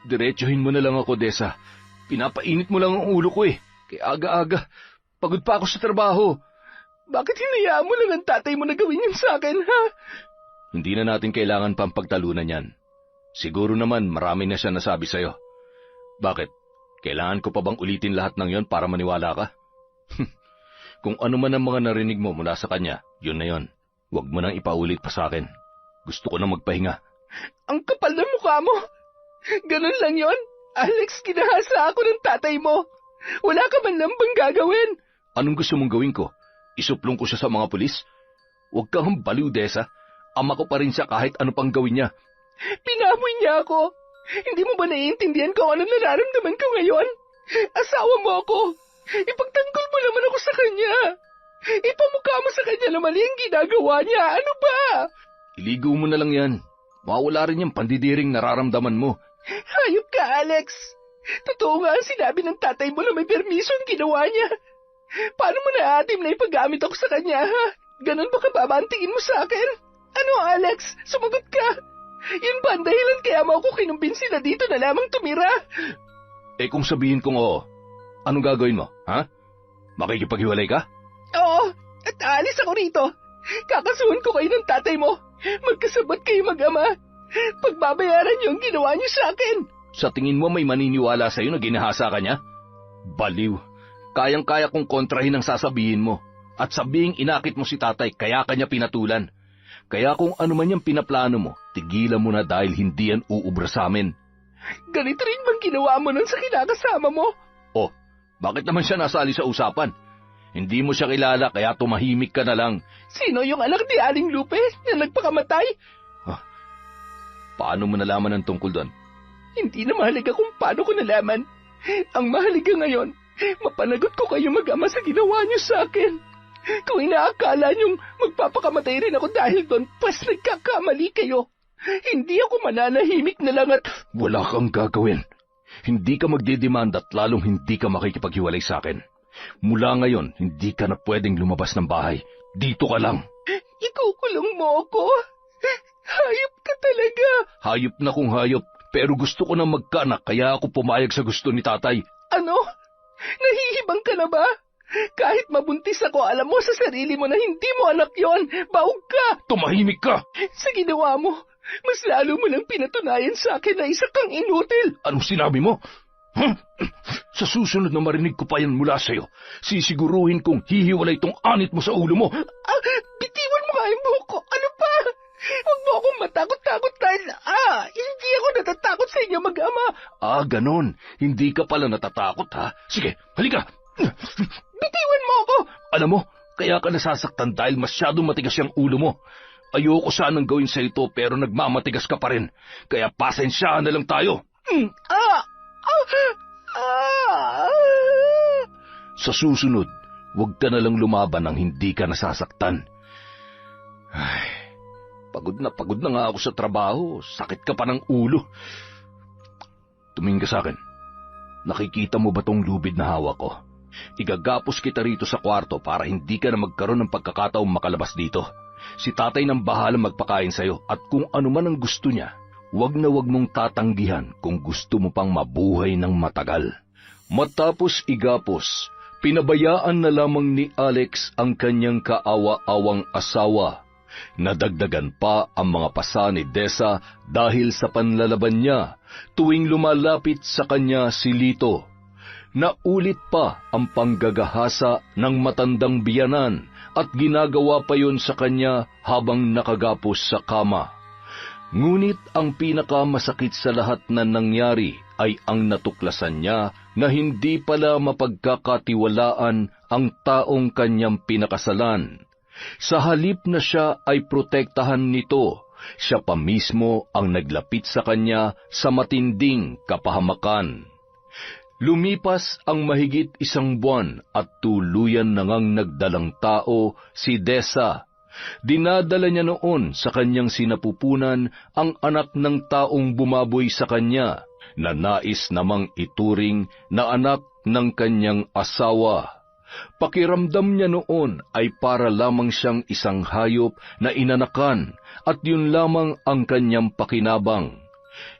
Diretsuhin mo na lang ako, Dessa. Pinapainit mo lang ang ulo ko eh. Kaya aga-aga. Pagod pa ako sa trabaho. Bakit hinayaan mo lang ang tatay mo na gawin yun sa akin, ha? Hindi na natin kailangan pang pagtalunan yan. Siguro naman marami na siya nasabi sa'yo. Bakit? Kailangan ko pa bang ulitin lahat ng yon para maniwala ka? Kung ano man ang mga narinig mo mula sa kanya, yun na yon. Huwag mo nang ipaulit pa sa akin. Gusto ko na magpahinga. Ang kapal ng mukha mo! Ganun lang yon? Alex, kinahasa ako ng tatay mo. Wala ka man lang bang gagawin? Anong gusto mong gawin ko? Isuplong ko siya sa mga pulis? Huwag kang baliw, Dessa. Ama ko pa rin siya kahit ano pang gawin niya. Pinamoy niya ako. Hindi mo ba naiintindihan kung anong nararamdaman ko ngayon? Asawa mo ako. Ipagtanggol mo naman ako sa kanya. Ipamukha mo sa kanya na mali ang ginagawa niya. Ano ba? Iligo mo na lang yan. Mawala rin yung pandidiring nararamdaman mo. Hayop ka, Alex. Totoo nga ang sinabi ng tatay mo na may permiso ang ginawa niya. Paano mo naatim na ipaggamit ako sa kanya, ha? Ganon ba kababantingin mo sa akin? Ano, Alex? Sumagot ka. Yun ba ang dahilan kaya mo ako kinumbinsi na dito na lamang tumira? Eh kung sabihin kong oo, anong gagawin mo, ha? Makikipaghiwalay ka? Oo, at aalis ako rito. Kakasuhan ko kayo ng tatay mo. Magkasabot kayo mag-ama. Pagbabayaran niyo ang ginawa niyo sa akin. Sa tingin mo may maniniwala sa'yo na ginahasa ka niya? Baliw. Kayang-kaya kong kontrahin ang sasabihin mo. At sabihing inakit mo si tatay kaya kanya pinatulan. Kaya kung ano man yung pinaplano mo, tigilan mo na dahil hindi yan uubra sa amin. Ganito rin bang ginawa mo nun sa kinakasama mo? Oh, bakit naman siya nasali sa usapan? Hindi mo siya kilala kaya tumahimik ka na lang. Sino yung anak ni Aling Lupe na nagpakamatay? Paano mo nalaman ang tungkol doon? Hindi na mahalaga kung paano ko nalaman. Ang mahalaga ngayon, mapanagot ko kayo mag-ama sa ginawa niyo sa akin. Kung inaakala niyong magpapakamatay rin ako dahil doon, pas nagkakamali kayo. Hindi ako mananahimik na lang at... Wala kang gagawin. Hindi ka magdidemanda at lalong hindi ka makikipaghiwalay sa akin. Mula ngayon, hindi ka na pwedeng lumabas ng bahay. Dito ka lang. Ikukulong mo ako? Hayop ka talaga. Hayop na kung hayop, pero gusto ko na magkaanak kaya ako pumayag sa gusto ni tatay. Ano? Nahihibang ka na ba? Kahit mabuntis ako, alam mo sa sarili mo na hindi mo anak yon. Baog ka! Tumahimik ka! Sa ginawa mo, mas lalo mo lang pinatunayan sa akin na isa kang inutil. Anong sinabi mo? Sa susunod na marinig ko pa yan mula sa'yo, sisiguruhin kong hihiwalay tong anit mo sa ulo mo. Bitiwan mo nga yung buhok ko. Ano pa? Huwag mo akong matakot-takot dahil, hindi ako natatakot sa inyo mag-ama. Ganon. Hindi ka pala natatakot, ha? Sige, halika! Bitiwan mo ako! Alam mo, kaya ka nasasaktan dahil masyadong matigas yung ulo mo. Ayoko sanang gawin sa ito pero nagmamatigas ka pa rin. Kaya pasensyahan na lang tayo. Sa susunod, huwag ka na lang lumaban nang hindi ka nasasaktan. Ay, pagod na nga ako sa trabaho. Sakit ka pa ng ulo. Tumingin ka sa akin. Nakikita mo ba tong lubid na hawak ko? Igagapos kita rito sa kwarto para hindi ka na magkaroon ng pagkakataong makalabas dito. Si tatay nang bahala magpakain sa'yo at kung ano man ang gusto niya, wag na wag mong tatanggihan kung gusto mo pang mabuhay ng matagal. Matapos igapos, pinabayaan na lamang ni Alex ang kanyang kaawa-awang asawa. Nadagdagan pa ang mga pasa ni Desa dahil sa panlalaban niya tuwing lumalapit sa kanya si Lito. Naulit pa ang panggagahasa ng matandang biyanan at ginagawa pa yon sa kanya habang nakagapos sa kama. Ngunit ang pinakamasakit sa lahat na nangyari ay ang natuklasan niya na hindi pala mapagkakatiwalaan ang taong kanyang pinakasalan. Sa halip na siya ay protektahan nito, siya pa mismo ang naglapit sa kanya sa matinding kapahamakan. Lumipas ang mahigit 1 buwan at tuluyan na ngang nagdalang tao si Desa. Dinadala niya noon sa kanyang sinapupunan ang anak ng taong bumaboy sa kanya, na nais namang ituring na anak ng kanyang asawa. Pakiramdam niya noon ay para lamang siyang isang hayop na inanakan at yun lamang ang kanyang pakinabang.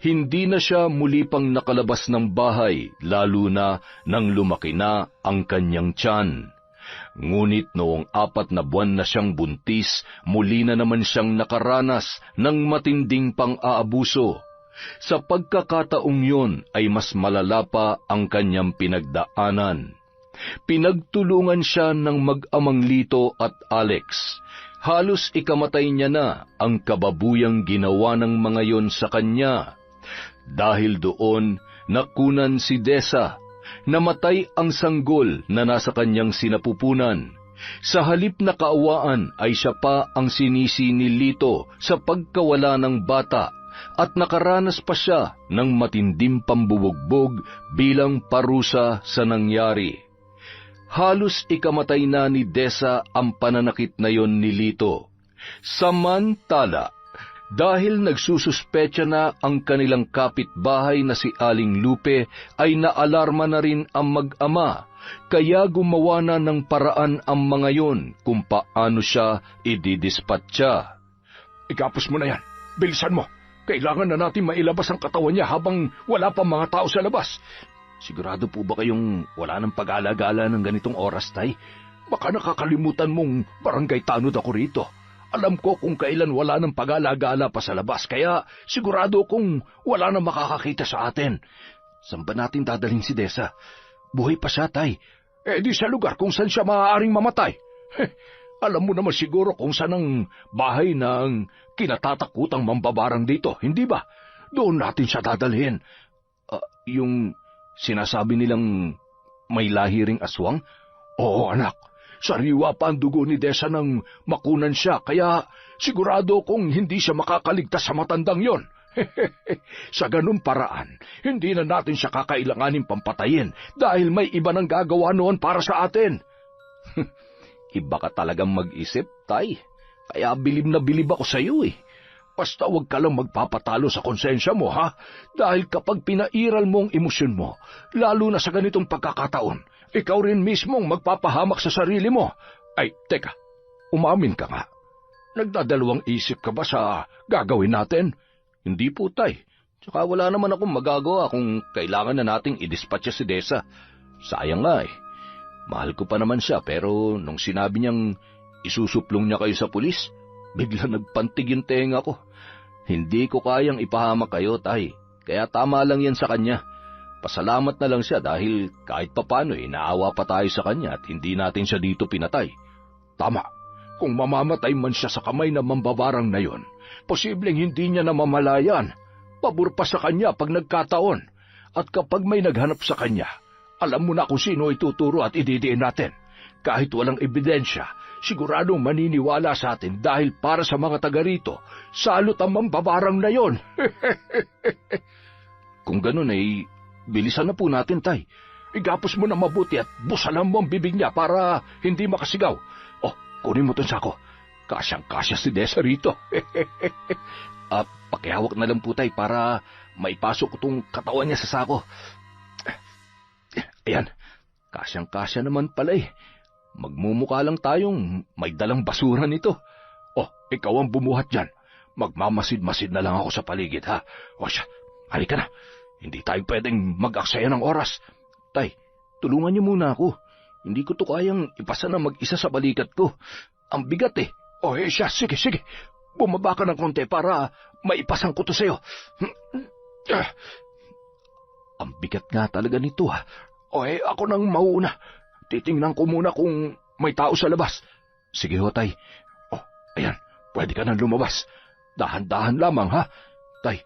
Hindi na siya muli pang nakalabas ng bahay, lalo na nang lumaki na ang kanyang tiyan. Ngunit noong 4 na buwan na siyang buntis, muli na naman siyang nakaranas ng matinding pang-aabuso. Sa pagkakataong yun ay mas malala pa ang kanyang pinagdaanan. Pinagtulungan siya ng mag-amang Lito at Alex. Halos ikamatay niya na ang kababuyang ginawa ng mga yon sa kanya. Dahil doon, nakunan si Desa. Namatay ang sanggol na nasa kanyang sinapupunan. Sa halip na kaawaan ay siya pa ang sinisi ni Lito sa pagkawala ng bata at nakaranas pa siya ng matinding pambubugbog bilang parusa sa nangyari. Halos ikamatay na ni Desa ang pananakit na yon ni Lito. Samantala, dahil nagsususpecha na ang kanilang kapitbahay na si Aling Lupe, ay naalarma na rin ang mag-ama, kaya gumawa na ng paraan ang mga yon kung paano siya ididispatcha. Igapos mo na yan. Bilisan mo. Kailangan na natin mailabas ang katawan niya habang wala pa mga tao sa labas. Sigurado po ba kayong wala ng pag-alagala ng ganitong oras, Tay? Baka nakakalimutan mong barangay tanod ako rito. Alam ko kung kailan wala ng pag-alagala pa sa labas, kaya sigurado kung wala nang makakakita sa atin. Saan ba natin dadalhin si Desa? Buhay pa siya, Tay. Di sa lugar kung saan siya maaaring mamatay. Alam mo naman siguro kung saan ang bahay ng kinatatakutang mambabarang dito, hindi ba? Doon natin siya dadalhin. Yung sinasabi nilang may lahi ring aswang? Oo, anak. Sariwa pa ang dugo ni Desa nang makunan siya, kaya sigurado kung hindi siya makakaligtas sa matandang yon. Sa ganun paraan, hindi na natin siya kakailanganin pampatayin dahil may iba nang gagawa noon para sa atin. Iba ka talagang mag-isip, Tay. Kaya bilib na bilib ako sa iyo eh. Basta huwag ka lang magpapatalo sa konsensya mo, ha? Dahil kapag pinairal mo ang emosyon mo, lalo na sa ganitong pagkakataon, ikaw rin mismong magpapahamak sa sarili mo. Ay, teka, umamin ka nga. Nagdadalawang isip ka ba sa gagawin natin? Hindi po, Tay. Tsaka wala naman akong magagawa kung kailangan na nating idispatcha si Desa. Sayang nga eh. Mahal ko pa naman siya, pero nung sinabi niyang isusuplong niya kayo sa pulis, bigla nagpantig yung tenga ko. Hindi ko kayang ipahamak kayo, Tay. Kaya tama lang yan sa kanya. Pasalamat na lang siya dahil kahit papano naawa pa tayo sa kanya at hindi natin siya dito pinatay. Tama. Kung mamamatay man siya sa kamay ng mambabarang na yon, posibleng hindi niya namamalayan. Pabor pa sa kanya pag nagkataon. At kapag may naghanap sa kanya, alam mo na kung sino ituturo at ididiin natin. Kahit walang ebidensya, siguradong maniniwala sa atin dahil para sa mga taga rito, salot ang mambabarang na yon. Kung ganun ay bilisan na po natin, Tay. Igapos mo na mabuti at busalan mo ang bibig niya para hindi makasigaw. Kunin mo itong sako. Kasyang-kasya si Desa rito. Pakihawak na lang po, Tay, para maipasok ko itong katawan niya sa sako. Ayan, kasyang-kasya naman pala eh. Magmumukha lang tayong may dalang basura nito. Ikaw ang bumuhat dyan. Magmamasid-masid na lang ako sa paligid, ha? Siya, halika na. Hindi tayo pwedeng mag-aksaya ng oras. Tay, tulungan niyo muna ako. Hindi ko to kayang ipasa na mag-isa sa balikat ko. Ang bigat eh. Siya, sige. Bumaba ka ng konti para maipasan ko to sa'yo. Ang bigat nga talaga nito, ha. Ako nang mauna. Titingnan ko muna kung may tao sa labas. Sige ho, Tay. Ayan, pwede ka nang lumabas. Dahan-dahan lamang, ha? Tay,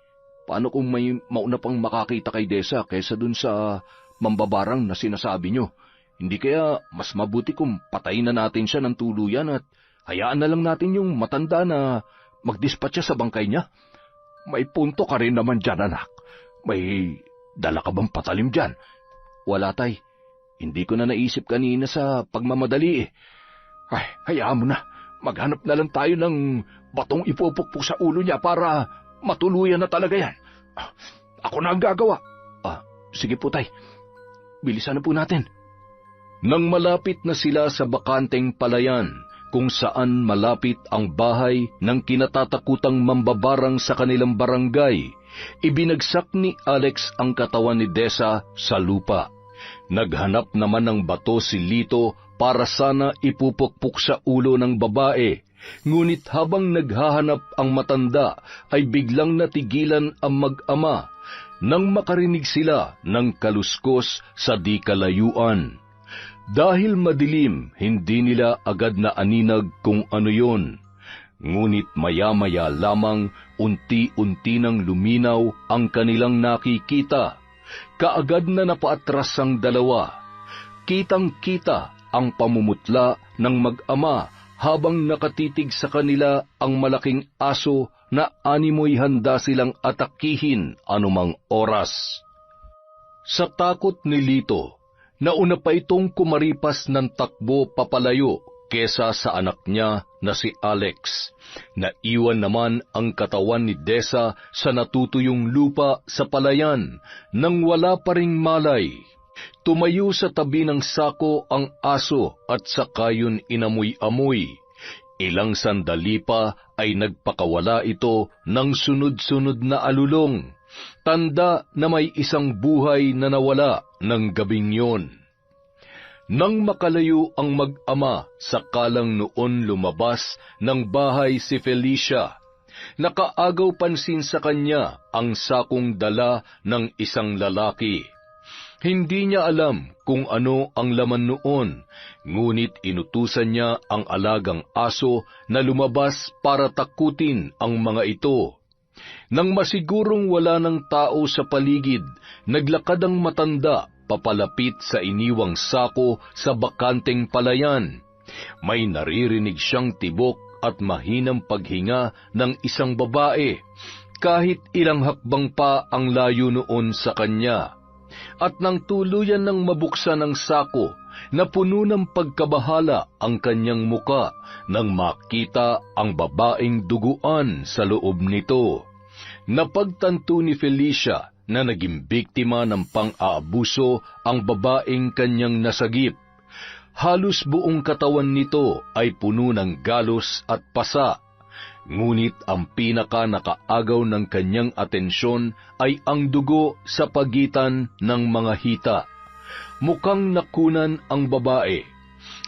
paano kung may mauna pang makakita kay Desa kaysa dun sa mambabarang na sinasabi nyo? Hindi kaya mas mabuti kung patayin na natin siya ng tuluyan at hayaan na lang natin yung matanda na magdispatcha sa bangkay niya? May punto ka rin naman dyan, anak. May dala ka bang patalim dyan? Wala, Tay. Hindi ko na naisip kanina sa pagmamadali eh. Hayaan mo na. Maghanap na lang tayo ng batong ipupukpok sa ulo niya para matuluyan na talaga yan. Ako na ang gagawa. Sige po, Tay. Bilisan na po natin. Nang malapit na sila sa bakanteng palayan, kung saan malapit ang bahay ng kinatatakutang mambabarang sa kanilang barangay, ibinagsak ni Alex ang katawan ni Desa sa lupa. Naghanap naman ng bato si Lito para sana ipupukpok sa ulo ng babae, ngunit habang naghahanap ang matanda ay biglang natigilan ang mag-ama nang makarinig sila ng kaluskos sa di kalayuan. Dahil madilim, hindi nila agad na aninag kung ano yon. Ngunit maya-maya lamang unti-unti nang luminaw ang kanilang nakikita. Kaagad na napaatras ang dalawa. Kitang-kita ang pamumutla ng mag-ama habang nakatitig sa kanila ang malaking aso na animoy handa silang atakihin anumang oras. Sa takot ni Lito, nauna pa itong kumaripas ng takbo papalayo kesa sa anak niya na si Alex. Naiwan naman ang katawan ni Desa sa natutuyong lupa sa palayan nang wala pa ring malay. Tumayo sa tabi ng sako ang aso at saka yun inamoy-amoy. Ilang sandali pa ay nagpakawala ito ng sunod-sunod na alulong. Tanda na may isang buhay na nawala ng gabing yon. Nang makalayo ang mag-ama, sakalang noon lumabas ng bahay si Felicia. Nakaagaw pansin sa kanya ang sakong dala ng isang lalaki. Hindi niya alam kung ano ang laman noon, ngunit inutusan niya ang alagang aso na lumabas para takutin ang mga ito. Nang masigurong wala ng tao sa paligid, naglakad ang matanda papalapit sa iniwang sako sa bakanteng palayan. May naririnig siyang tibok at mahinang paghinga ng isang babae, kahit ilang hakbang pa ang layo noon sa kanya. At nang tuluyan ng mabuksan ang sako, napuno ng pagkabahala ang kanyang muka nang makita ang babaeng duguan sa loob nito. Napagtanto ni Felicia na naging biktima ng pang-aabuso ang babaeng kanyang nasagip. Halos buong katawan nito ay puno ng galos at pasa. Ngunit ang pinaka-nakaagaw ng kanyang atensyon ay ang dugo sa pagitan ng mga hita. Mukhang nakunan ang babae.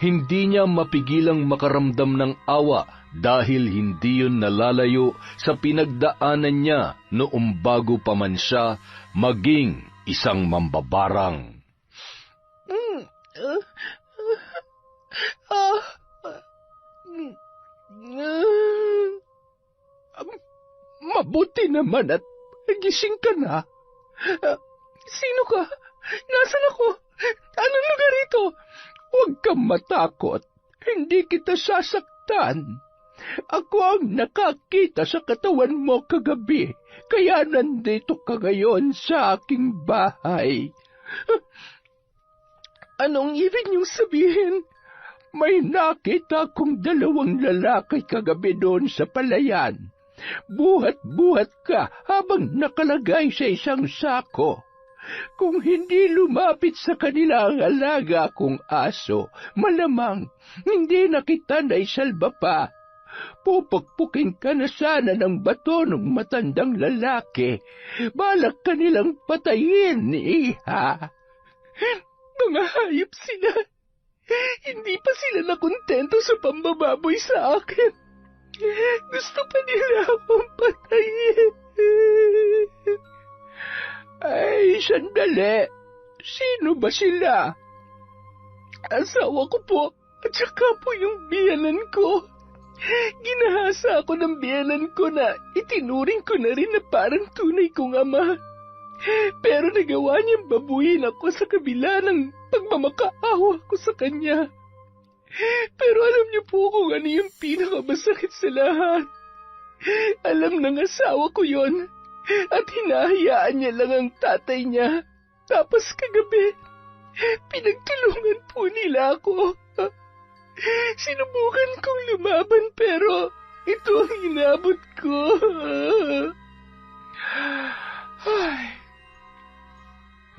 Hindi niya mapigilang makaramdam ng awa dahil hindi yun nalalayo sa pinagdaanan niya noong bago pa man siya maging isang mambabarang. Mabuti naman at gising ka na. Sino ka? Nasaan ako? Anong lugar ito? Huwag kang matakot. Hindi kita sasaktan. Ako ang nakakita sa katawan mo kagabi, kaya nandito ka ngayon sa aking bahay. Anong ibig niyong sabihin? May nakita akong 2 lalaki kagabi doon sa palayan. Buhat-buhat ka habang nakalagay sa isang sako. Kung hindi lumapit sa kanila ang alaga kong aso, malamang hindi na kita naisalba pa. Pupukpukin ka na sana ng bato ng matandang lalaki. Balak kanilang patayin, iha. Mga hayop sila. Hindi pa sila nakontento sa pambababoy sa akin. Gusto pa nila akong patayin. Ay, sandali. Sino ba sila? Asawa ko po at saka po yung biyanan ko. Ginahasa ako ng biyanan ko na itinuring ko na rin na parang tunay kong ama. Pero nagawa niyang babuyin ako sa kabila ng pagmamakaawa ko sa kanya. Pero alam niyo po kung ano yung pinakamasakit sa lahat. Alam ng asawa ko yon at hinahayaan niya lang ang tatay niya. Tapos kagabi, pinagtulungan po nila ako. Sinubukan kong lumaban pero ito ang inabot ko. Ay,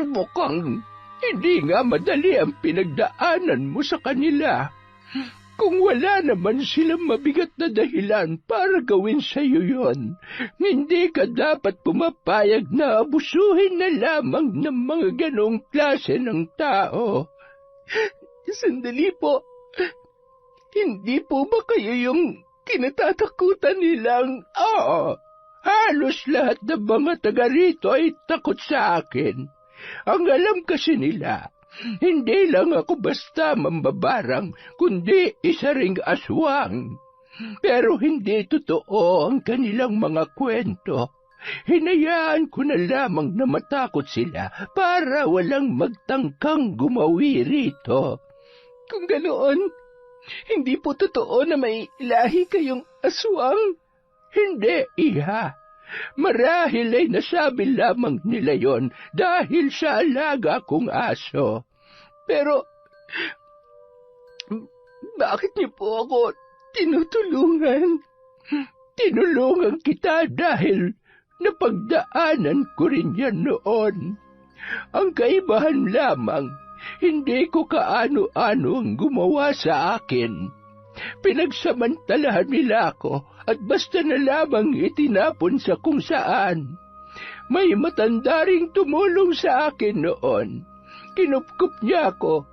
mukhang hindi nga madali ang pinagdaanan mo sa kanila. Kung wala naman silang mabigat na dahilan para gawin sa iyo yon, hindi ka dapat pumapayag na abusuhin na lamang ng mga ganong klase ng tao. Sandali po. Hindi po ba kayo yung kinatatakutan nilang, halos lahat ng mga taga rito ay takot sa akin. Ang alam kasi nila, hindi lang ako basta mambabarang, kundi isa ring aswang. Pero hindi totoo ang kanilang mga kwento. Hinayaan ko na lamang na matakot sila para walang magtangkang gumawi rito. Kung ganoon, hindi po totoo na may ilahi kayong aswang. Hindi, iha. Marahil ay nasabi lamang nila yon dahil sa alaga kong aso. Pero, bakit niyo po ako tinutulungan? Tinulungan kita dahil napagdaanan ko rin yan noon. Ang kaibahan lamang, hindi ko kaano-ano ang gumawa sa akin. Pinagsamantalahan nila ako at basta na lamang itinapon sa kung saan. May matanda ring tumulong sa akin noon. Kinupkup niya ako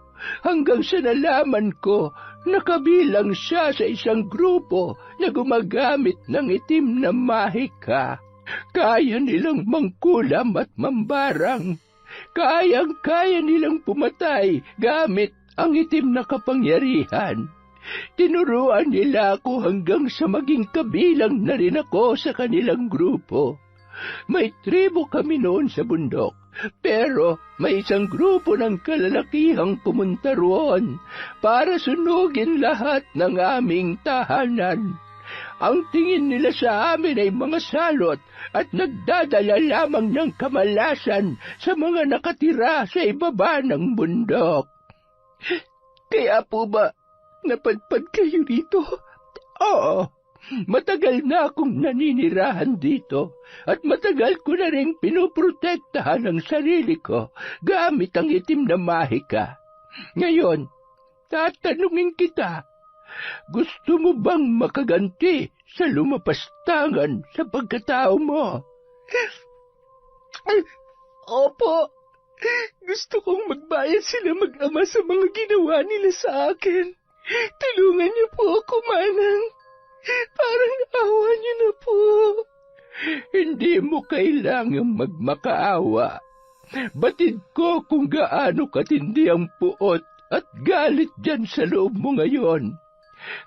hanggang sa nalaman ko na kabilang siya sa isang grupo na gumagamit ng itim na mahika. Kaya nilang mangkulam at mambarang. Kayang-kaya nilang pumatay gamit ang itim na kapangyarihan. Tinuruan nila ako hanggang sa maging kabilang na rin ako sa kanilang grupo. May tribo kami noon sa bundok, pero may isang grupo ng kalalakihang pumunta roon para sunugin lahat ng aming tahanan. Ang tingin nila sa amin ay mga salot at nagdadala lamang ng kamalasan sa mga nakatira sa ibaba ng bundok. Kaya po ba napadpad kayo dito? Oo, matagal na akong naninirahan dito at matagal ko na rin pinoprotektahan ang sarili ko gamit ang itim na mahika. Ngayon, tatanungin kita, gusto mo bang makaganti sa lumapastangan sa pagkatao mo? Opo, gusto kong magbayad sila mag-ama sa mga ginawa nila sa akin. Tulungan niyo po ako, Manang. Parang awa niyo na po. Hindi mo kailangang magmakaawa. Batid ko kung gaano katindi ang puot at galit dyan sa loob mo ngayon.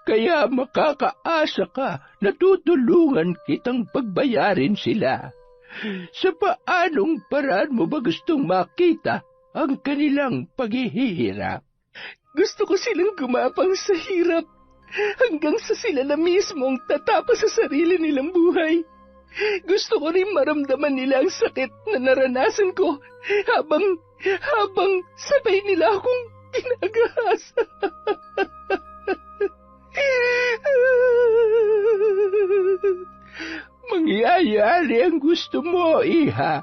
Kaya makakaasa ka na tutulungan kitang pagbayarin sila. Sa paanong paraan mo ba gustong makita ang kanilang paghihirap? Gusto ko silang gumapang sa hirap hanggang sa sila na mismo ang tatapa sa sarili nilang buhay. Gusto ko rin maramdaman nila ang sakit na naranasan ko habang sabay nila akong ginagahasa. Mangyayari ang gusto mo, Iha.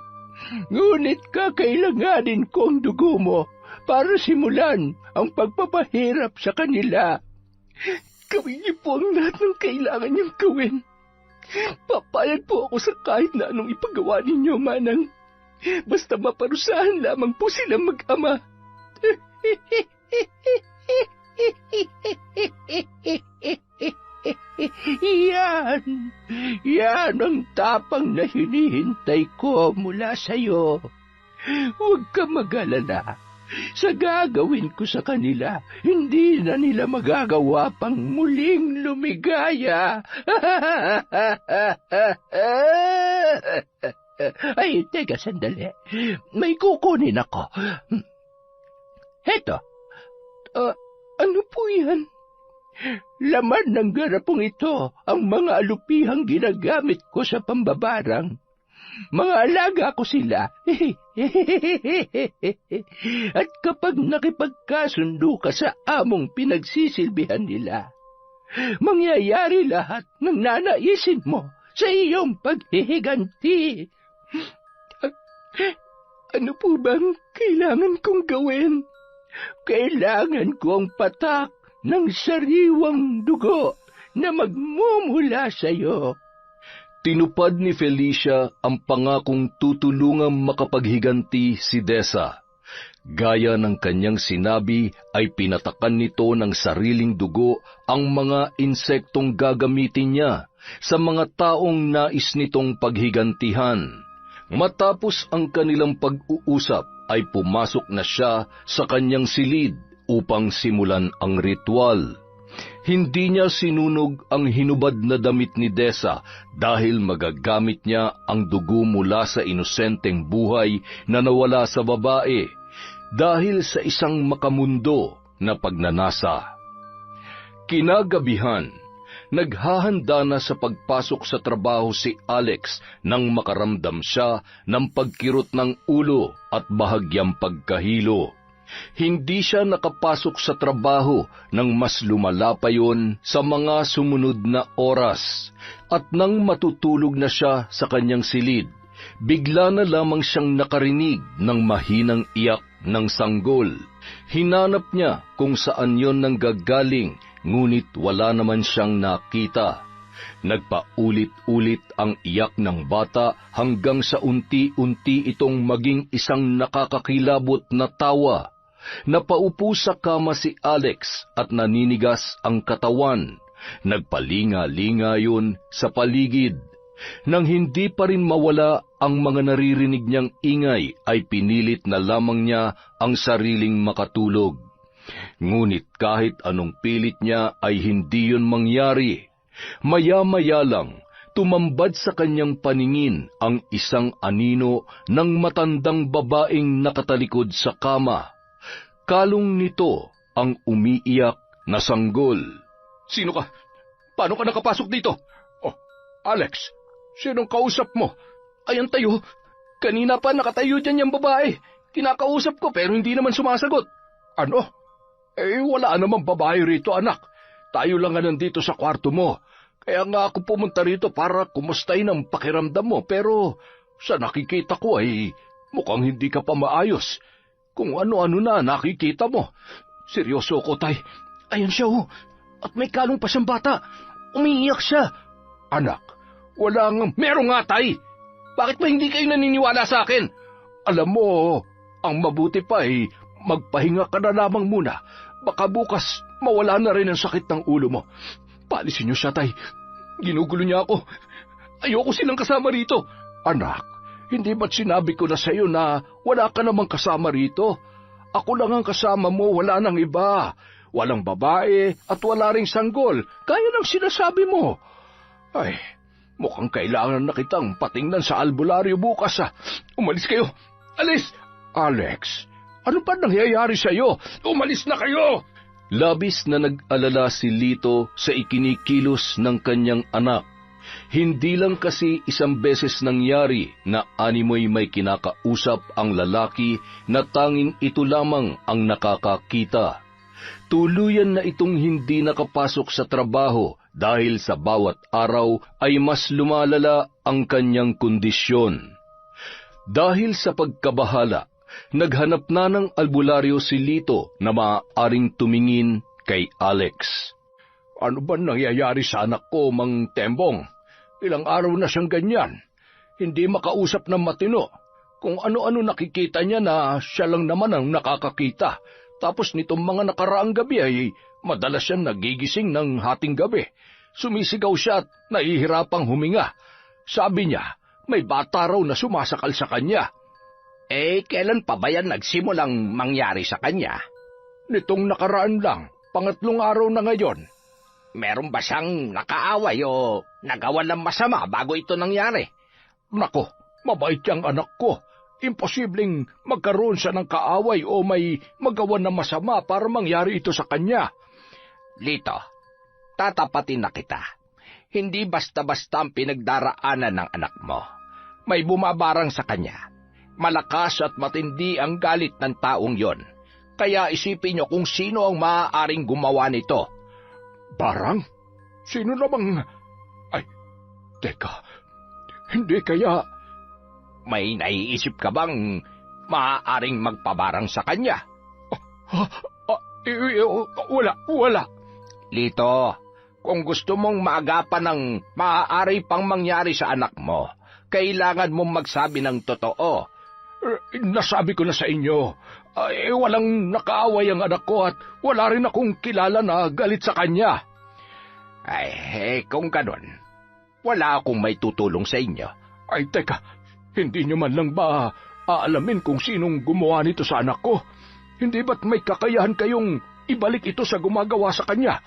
Ngunit kakailanganin ko ang dugo mo para simulan ang pagpapahirap sa kanila. Gawin niyo po ang lahat ng kailangan niyong gawin. Papayag po ako sa kahit na anong ipagawa ninyo, Manang. Basta maparusahan lamang po silang mag-ama. Yan ang tapang na hinihintay ko mula sa'yo. Huwag ka mag-alala. Sa gagawin ko sa kanila, hindi na nila magagawa pang muling lumigaya. Ay, teka sandali. May kukunin ako. Heto. Ano po yan? Laman ng garapong ito ang mga alupihang ginagamit ko sa pambabarang. Mga alaga ko sila. At kapag nakipagkasundo ka sa among pinagsisilbihan nila, mangyayari lahat ng nanaisin mo sa iyong paghihiganti. Ano po bang kailangan kong gawin? Kailangan ko ang patak ng sariwang dugo na magmumula sa iyo. Tinupad ni Felicia ang pangakong tutulungang makapaghiganti si Desa. Gaya ng kanyang sinabi ay pinatakan nito ng sariling dugo ang mga insektong gagamitin niya sa mga taong nais nitong paghigantihan. Matapos ang kanilang pag-uusap ay pumasok na siya sa kanyang silid upang simulan ang ritual. Hindi niya sinunog ang hinubad na damit ni Desa dahil magagamit niya ang dugo mula sa inosenteng buhay na nawala sa babae dahil sa isang makamundo na pagnanasa. Kinagabihan, naghahanda na sa pagpasok sa trabaho si Alex nang makaramdam siya ng pagkirot ng ulo at bahagyang pagkahilo. Hindi siya nakapasok sa trabaho nang mas lumala pa yon sa mga sumunod na oras. At nang matutulog na siya sa kanyang silid, bigla na lamang siyang nakarinig ng mahinang iyak ng sanggol. Hinanap niya kung saan yon nanggagaling, ngunit wala naman siyang nakita. Nagpaulit-ulit ang iyak ng bata hanggang sa unti-unti itong maging isang nakakakilabot na tawa. napaupo sa kama si Alex at naninigas ang katawan. Nagpalinga-linga yun sa paligid. Nang hindi pa rin mawala ang mga naririnig niyang ingay, ay pinilit na lamang niya ang sariling makatulog. Ngunit kahit anong pilit niya ay hindi yun mangyari. Maya-maya lang, tumambad sa kanyang paningin ang isang anino ng matandang babaeng nakatalikod sa kama. Kalong nito ang umiiyak na sanggol. Sino ka? Paano ka nakapasok dito? Oh, Alex, sinong kausap mo? Ayan tayo. Kanina pa nakatayo dyan yung babae. Kinakausap ko pero hindi naman sumasagot. Ano? Wala namang babae rito, anak. Tayo lang nga nandito sa kwarto mo. Kaya nga ako pumunta rito para kumustahin ang pakiramdam mo. Pero sa nakikita ko ay mukhang hindi ka pa maayos. Kung ano-ano na nakikita mo. Seryoso ko, tay. Ayan siya oh. At may kalong pa siyang bata. Umiiyak siya. Anak, wala nga. Meron nga, tay. Bakit ba hindi kayo naniniwala sa akin? Alam mo, ang mabuti pa ay magpahinga ka na lamang muna. Baka bukas mawala na rin ang sakit ng ulo mo. Paalisin niyo siya, tay. Ginugulo niya ako. Ayoko silang kasama rito. Anak, hindi ba't sinabi ko na sa'yo na wala ka namang kasama rito? Ako lang ang kasama mo, wala nang iba. Walang babae at wala ring sanggol. Kaya nang sinasabi mo. Ay, mukhang kailangan na kitang patingnan sa albularyo bukas. Umalis kayo. Alis! Alex, ano ba nangyayari sa'yo? Umalis na kayo! Labis na nag-alala si Lito sa ikinikilos ng kanyang anak. Hindi lang kasi isang beses nangyari na animoy may kinakausap ang lalaki na tanging ito lamang ang nakakakita. Tuluyan na itong hindi nakapasok sa trabaho dahil sa bawat araw ay mas lumalala ang kanyang kondisyon. Dahil sa pagkabahala, naghanap na ng albularyo si Lito na maaaring tumingin kay Alex. Ano ba nangyayari sa anak ko, Mang Tembong? Ilang araw na siyang ganyan. Hindi makausap ng matino. Kung ano-ano nakikita niya na siya lang naman ang nakakakita. Tapos nitong mga nakaraang gabi ay madalas siyang nagigising ng hating gabi. Sumisigaw siya at nahihirapang huminga. Sabi niya, may bata raw na sumasakal sa kanya. Kailan pa ba yan nagsimulang mangyari sa kanya? Nitong nakaraan lang, 3 araw na ngayon. Meron ba siyang nakaaway o nagawa ng masama bago ito nangyari? Nako, mabait yang anak ko. Imposibleng magkaroon siya ng kaaway o may magawa ng masama para mangyari ito sa kanya. Lito, tatapatin na kita. Hindi basta-basta ang pinagdaraanan ng anak mo. May bumabarang sa kanya. Malakas at matindi ang galit ng taong yon. Kaya isipin niyo kung sino ang maaaring gumawa nito. Barang? Sino namang... Ay, teka, hindi kaya... May naiisip ka bang maaaring magpabarang sa kanya? Wala. Lito, kung gusto mong maagapan ng maaari pang mangyari sa anak mo, kailangan mong magsabi ng totoo. Nasabi ko na sa inyo, walang nakaaway ang anak ko at wala rin akong kilala na galit sa kanya. Kung ganon, wala akong may tutulong sa inyo. Ay, teka, hindi nyo man lang ba aalamin kung sinong gumawa nito sa anak ko? Hindi ba't may kakayahan kayong ibalik ito sa gumagawa sa kanya?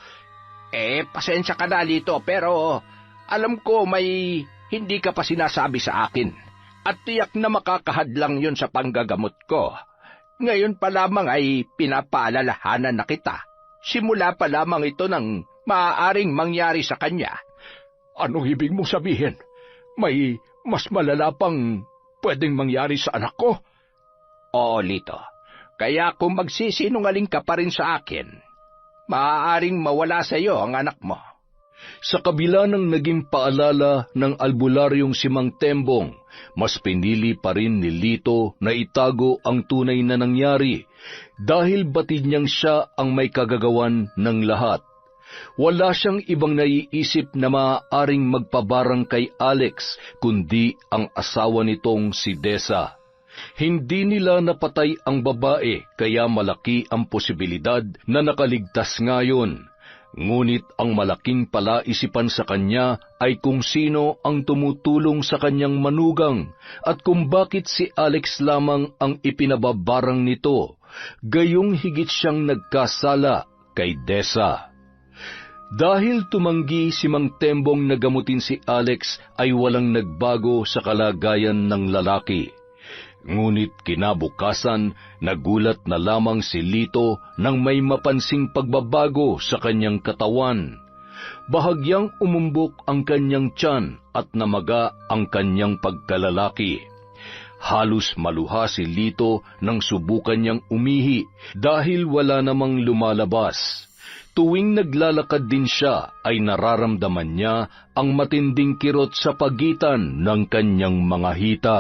Pasensya ka na, Lito, pero alam ko may hindi ka pa sinasabi sa akin. At tiyak na makakahadlang yon sa panggagamot ko. Ngayon pa lamang ay pinapaalalahanan na kita. Simula pa lamang ito ng maaaring mangyari sa kanya. Anong ibig mong sabihin? May mas malala pang pwedeng mangyari sa anak ko? Oo, Lito. Kaya kung magsisinungaling ka pa rin sa akin, maaaring mawala sa iyo ang anak mo. Sa kabila ng naging paalala ng albularyong si Mang Tembong, mas pinili pa rin ni Lito na itago ang tunay na nangyari dahil batid niyang siya ang may kagagawan ng lahat. Wala siyang ibang naiisip na maaaring magpabarang kay Alex kundi ang asawa nitong si Desa. Hindi nila napatay ang babae kaya malaki ang posibilidad na nakaligtas ngayon. Ngunit ang malaking palaisipan sa kanya ay kung sino ang tumutulong sa kanyang manugang at kung bakit si Alex lamang ang ipinababarang nito, gayong higit siyang nagkasala kay Dessa. Dahil tumanggi si Mang Tembong na gamutin si Alex ay walang nagbago sa kalagayan ng lalaki. Ngunit kinabukasan, nagulat na lamang si Lito nang may mapansing pagbabago sa kanyang katawan. Bahagyang umumbok ang kanyang tiyan at namaga ang kanyang pagkalalaki. Halos maluha si Lito nang subukan niyang umihi dahil wala namang lumalabas. Tuwing naglalakad din siya ay nararamdaman niya ang matinding kirot sa pagitan ng kanyang mga hita.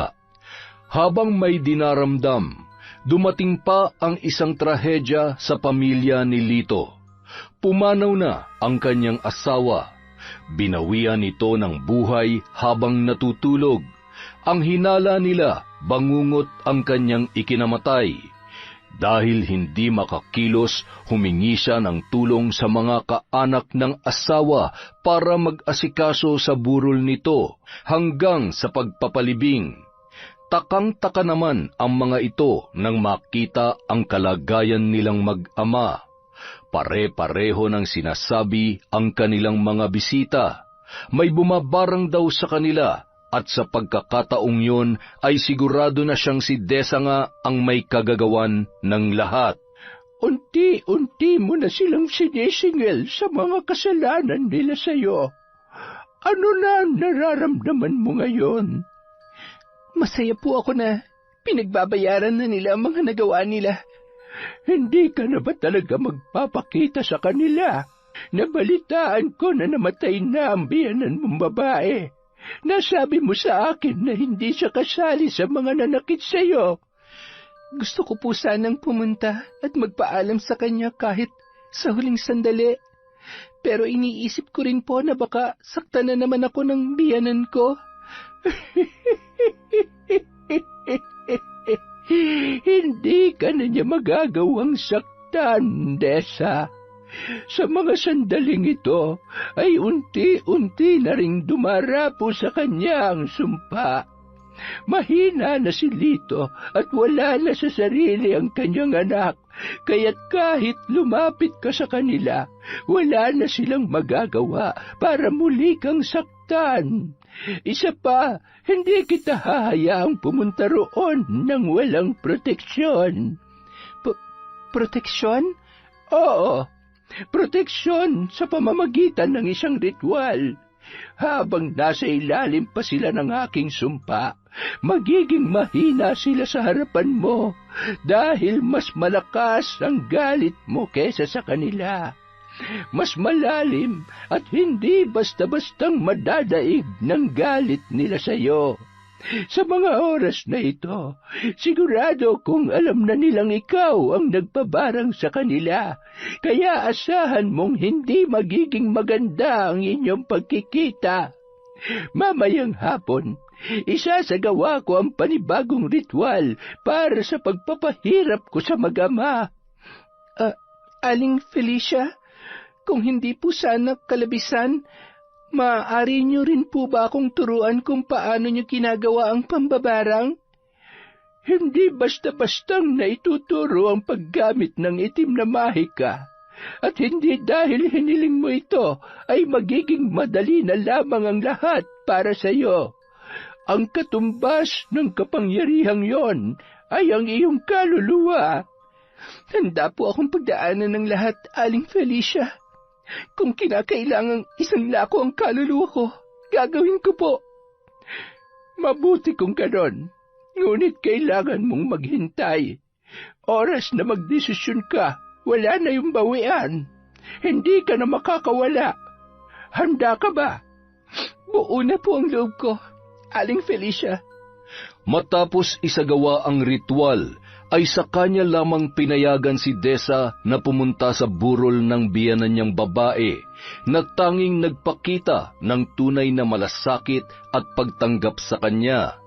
Habang may dinaramdam, dumating pa ang isang trahedya sa pamilya ni Lito. Pumanaw na ang kanyang asawa. Binawian ito ng buhay habang natutulog. Ang hinala nila, bangungot ang kanyang ikinamatay. Dahil hindi makakilos, humingi siya ng tulong sa mga kaanak ng asawa para mag-asikaso sa burol nito hanggang sa pagpapalibing. Takang-taka naman ang mga ito nang makita ang kalagayan nilang mag-ama. Pare-pareho ng sinasabi ang kanilang mga bisita. May bumabarang daw sa kanila at sa pagkakataong yun ay sigurado na siyang si Dessa nga ang may kagagawan ng lahat. Unti-unti mo na silang sinisingil sa mga kasalanan nila sa iyo. Ano na ang nararamdaman mo ngayon? Masaya po ako na pinagbabayaran na nila ang mga nagawa nila. Hindi ka na ba talaga magpapakita sa kanila? Nabalitaan ko na namatay na ang biyanan mong babae. Nasabi mo sa akin na hindi siya kasali sa mga nanakit sa iyo. Gusto ko po sanang pumunta at magpaalam sa kanya kahit sa huling sandali. Pero iniisip ko rin po na baka saktan na naman ako ng biyanan ko. Hindi ka na niya magagawang saktan, Dessa. Sa mga sandaling ito ay unti-unti na ring dumarapo sa kanya ang sumpa. Mahina na si Lito at wala na sa sarili ang kanyang anak, kaya't kahit lumapit ka sa kanila, wala na silang magagawa para muli kang saktan. Isa pa, hindi kita hahayaang pumunta roon nang walang proteksyon. Proteksyon? Oo, proteksyon sa pamamagitan ng isang ritual. Habang nasa ilalim pa sila ng aking sumpa, magiging mahina sila sa harapan mo dahil mas malakas ang galit mo kesa sa kanila. Mas malalim at hindi basta-bastang madadaig ng galit nila sa iyo. Sa mga oras na ito, sigurado kung alam na nilang ikaw ang nagpabarang sa kanila, kaya asahan mong hindi magiging maganda ang inyong pagkikita. Mamayang hapon, isasagawa ko ang panibagong ritual para sa pagpapahirap ko sa mag-ama. Aling Felicia, kung hindi po sana kalabisan, maaari niyo rin po ba akong turuan kung paano niyo ginagawa ang pambabarang? Hindi basta-bastang naituturo ang paggamit ng itim na mahika. At hindi dahil hiniling mo ito ay magiging madali na lamang ang lahat para sa iyo. Ang katumbas ng kapangyarihang yon ay ang iyong kaluluwa. Handa po akong pagdaanan ng lahat, Aling Felicia. Kung kinakailangang isang lako ang kaluluwa ko, gagawin ko po. Mabuti kung ganon, ngunit kailangan mong maghintay. Oras na magdesisyon ka, wala na yung bawian. Hindi ka na makakawala. Handa ka ba? Buo na po ang loob ko, Aling Felicia. Matapos isagawa ang ritual, ay sa kanya lamang pinayagan si Dessa na pumunta sa burol ng biyanan niyang babae na tanging nagpakita ng tunay na malasakit at pagtanggap sa kanya.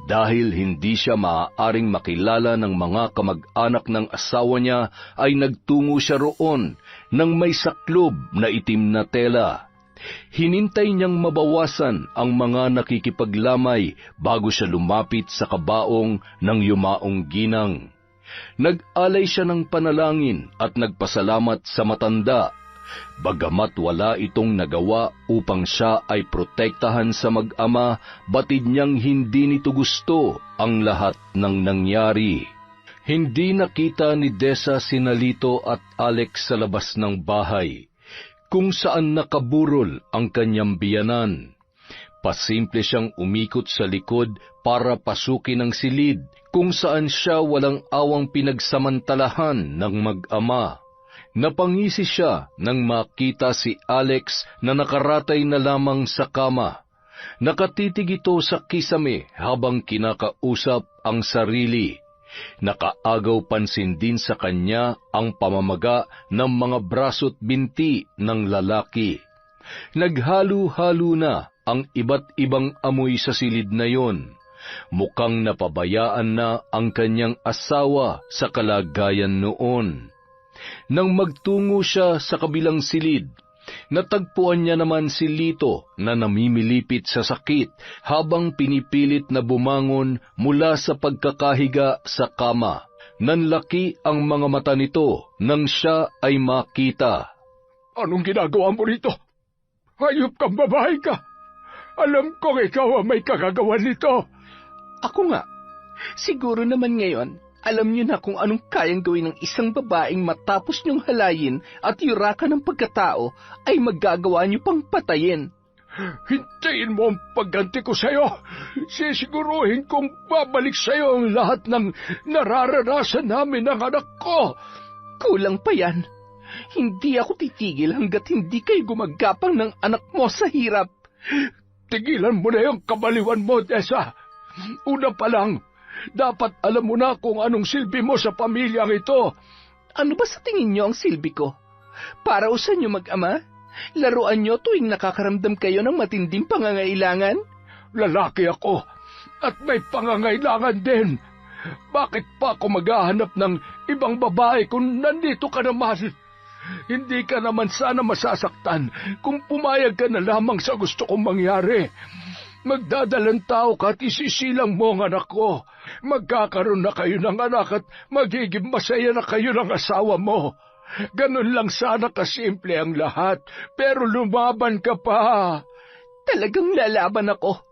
Dahil hindi siya maaaring makilala ng mga kamag-anak ng asawa niya, ay nagtungo siya roon nang may saklob na itim na tela. Hinintay niyang mabawasan ang mga nakikipaglamay bago siya lumapit sa kabaong ng yumaong ginang. Nag-alay siya ng panalangin at nagpasalamat sa matanda. Bagamat wala itong nagawa upang siya ay protektahan sa mag-ama, batid niyang hindi nito gusto ang lahat ng nangyari. Hindi nakita ni Desa sina Lito at Alex sa labas ng bahay, kung saan nakaburol ang kanyang biyanan. Pasimple siyang umikot sa likod para pasukin ang silid, kung saan siya walang awang pinagsamantalahan ng mag-ama. Napangisi siya nang makita si Alex na nakaratay na lamang sa kama. Nakatitig ito sa kisame habang kinakausap ang sarili. Nakaagaw pansin din sa kanya ang pamamaga ng mga braso't binti ng lalaki. Naghalo-halo na ang iba't ibang amoy sa silid na yon. Mukhang napabayaan na ang kanyang asawa sa kalagayan noon. Nang magtungo siya sa kabilang silid, natagpuan niya naman si Lito na namimilipit sa sakit habang pinipilit na bumangon mula sa pagkakahiga sa kama. Nanlaki ang mga mata nito nang siya ay makita. Anong ginagawa mo rito? Hayop kang babae ka! Alam kong ikaw ang may kagagawan nito! Ako nga. Siguro naman ngayon, alam niyo na kung anong kayang gawin ng isang babaeng matapos niyong halayin at yurakan ng pagkatao ay magagawa niyo pang patayin. Hintayin mo ang pagganti ko sa'yo. Sisiguruhin kong babalik sa'yo ang lahat ng nararanasan namin ng anak ko. Kulang pa yan. Hindi ako titigil hanggat hindi kayo gumagapang ng anak mo sa hirap. Tigilan mo na yung kabaliwan mo, Desa. Una pa lang, dapat alam mo na kung anong silbi mo sa pamilyang ito. Ano ba sa tingin niyo ang silbi ko? Para sa inyo mag-ama? Laruan niyo tuwing nakakaramdam kayo ng matinding pangangailangan? Lalaki ako at may pangangailangan din. Bakit pa ako maghahanap ng ibang babae kung nandito ka naman? Hindi ka naman sana masasaktan kung pumayag ka na lamang sa gusto kong mangyari. Magdadalang tao ka at isisilang mo ang anak ko. Magkakaroon na kayo ng anak at magiging masaya na kayo ng asawa mo. Ganun lang sana kasimple ang lahat, pero lumaban ka pa. Talagang lalaban ako.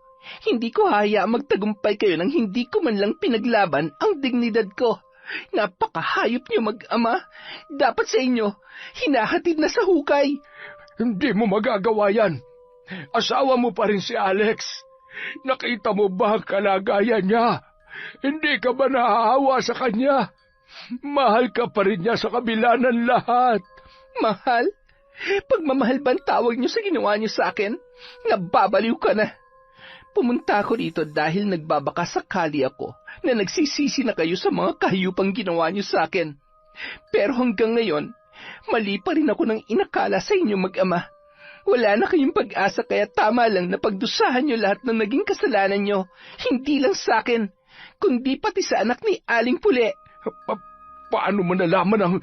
Hindi ko haya magtagumpay kayo nang hindi ko man lang pinaglaban ang dignidad ko. Napakahayop niyo mag-ama. Dapat sa inyo, hinahatid na sa hukay. Hindi mo magagawa yan. Asawa mo pa rin si Alex. Nakita mo ba ang kalagayan niya? Hindi ka ba naaawa sa kanya? Mahal ka pa rin niya sa kabila ng lahat. Mahal? Pagmamahal ba ang tawag niyo sa ginawa niyo sa akin? Nababaliw ka na. Pumunta ako dito dahil nagbabaka sakali ako na nagsisisi na kayo sa mga kahiyupang ginawa niyo sa akin. Pero hanggang ngayon, mali pa rin ako ng inakala sa inyo mag-ama. Wala na kayong pag-asa kaya tama lang na pagdusahan niyo lahat ng naging kasalanan niyo. Hindi lang sa akin, kundi pati sa anak ni Aling Puli. Paano mo nalaman ang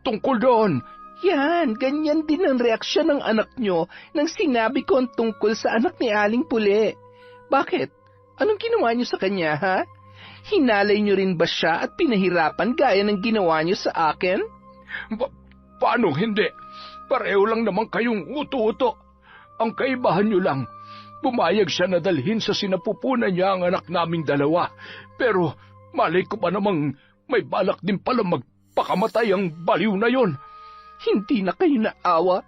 tungkol doon? Yan, ganyan din ang reaksyon ng anak niyo nang sinabi ko ang tungkol sa anak ni Aling Puli. Bakit? Anong ginawa niyo sa kanya, ha? Hinalay niyo rin ba siya at pinahirapan gaya ng ginawa niyo sa akin? Paano hindi? Pareho lang naman kayong uto-uto. Ang kaibahan niyo lang, pumayag siya na dalhin sa sinapupunan niya ang anak naming dalawa. Pero malay ko pa namang may balak din pala magpakamatay ang baliw na yon. Hindi na kayo naawa.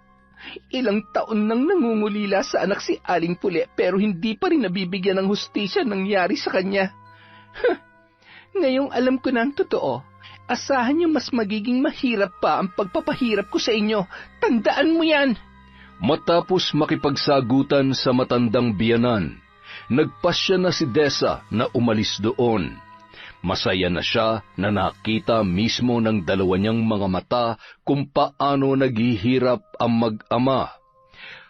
Ilang taon nang nangungulila sa anak si Aling Puli pero hindi pa rin nabibigyan ng hustisya nangyari sa kanya. Ngayong alam ko na ang totoo, asahan niyo mas magiging mahirap pa ang pagpapahirap ko sa inyo. Tandaan mo yan! Matapos makipagsagutan sa matandang biyanan, nagpasya na si Desa na umalis doon. Masaya na siya na nakita mismo ng dalawa niyang mga mata kung paano naghihirap ang mag-ama.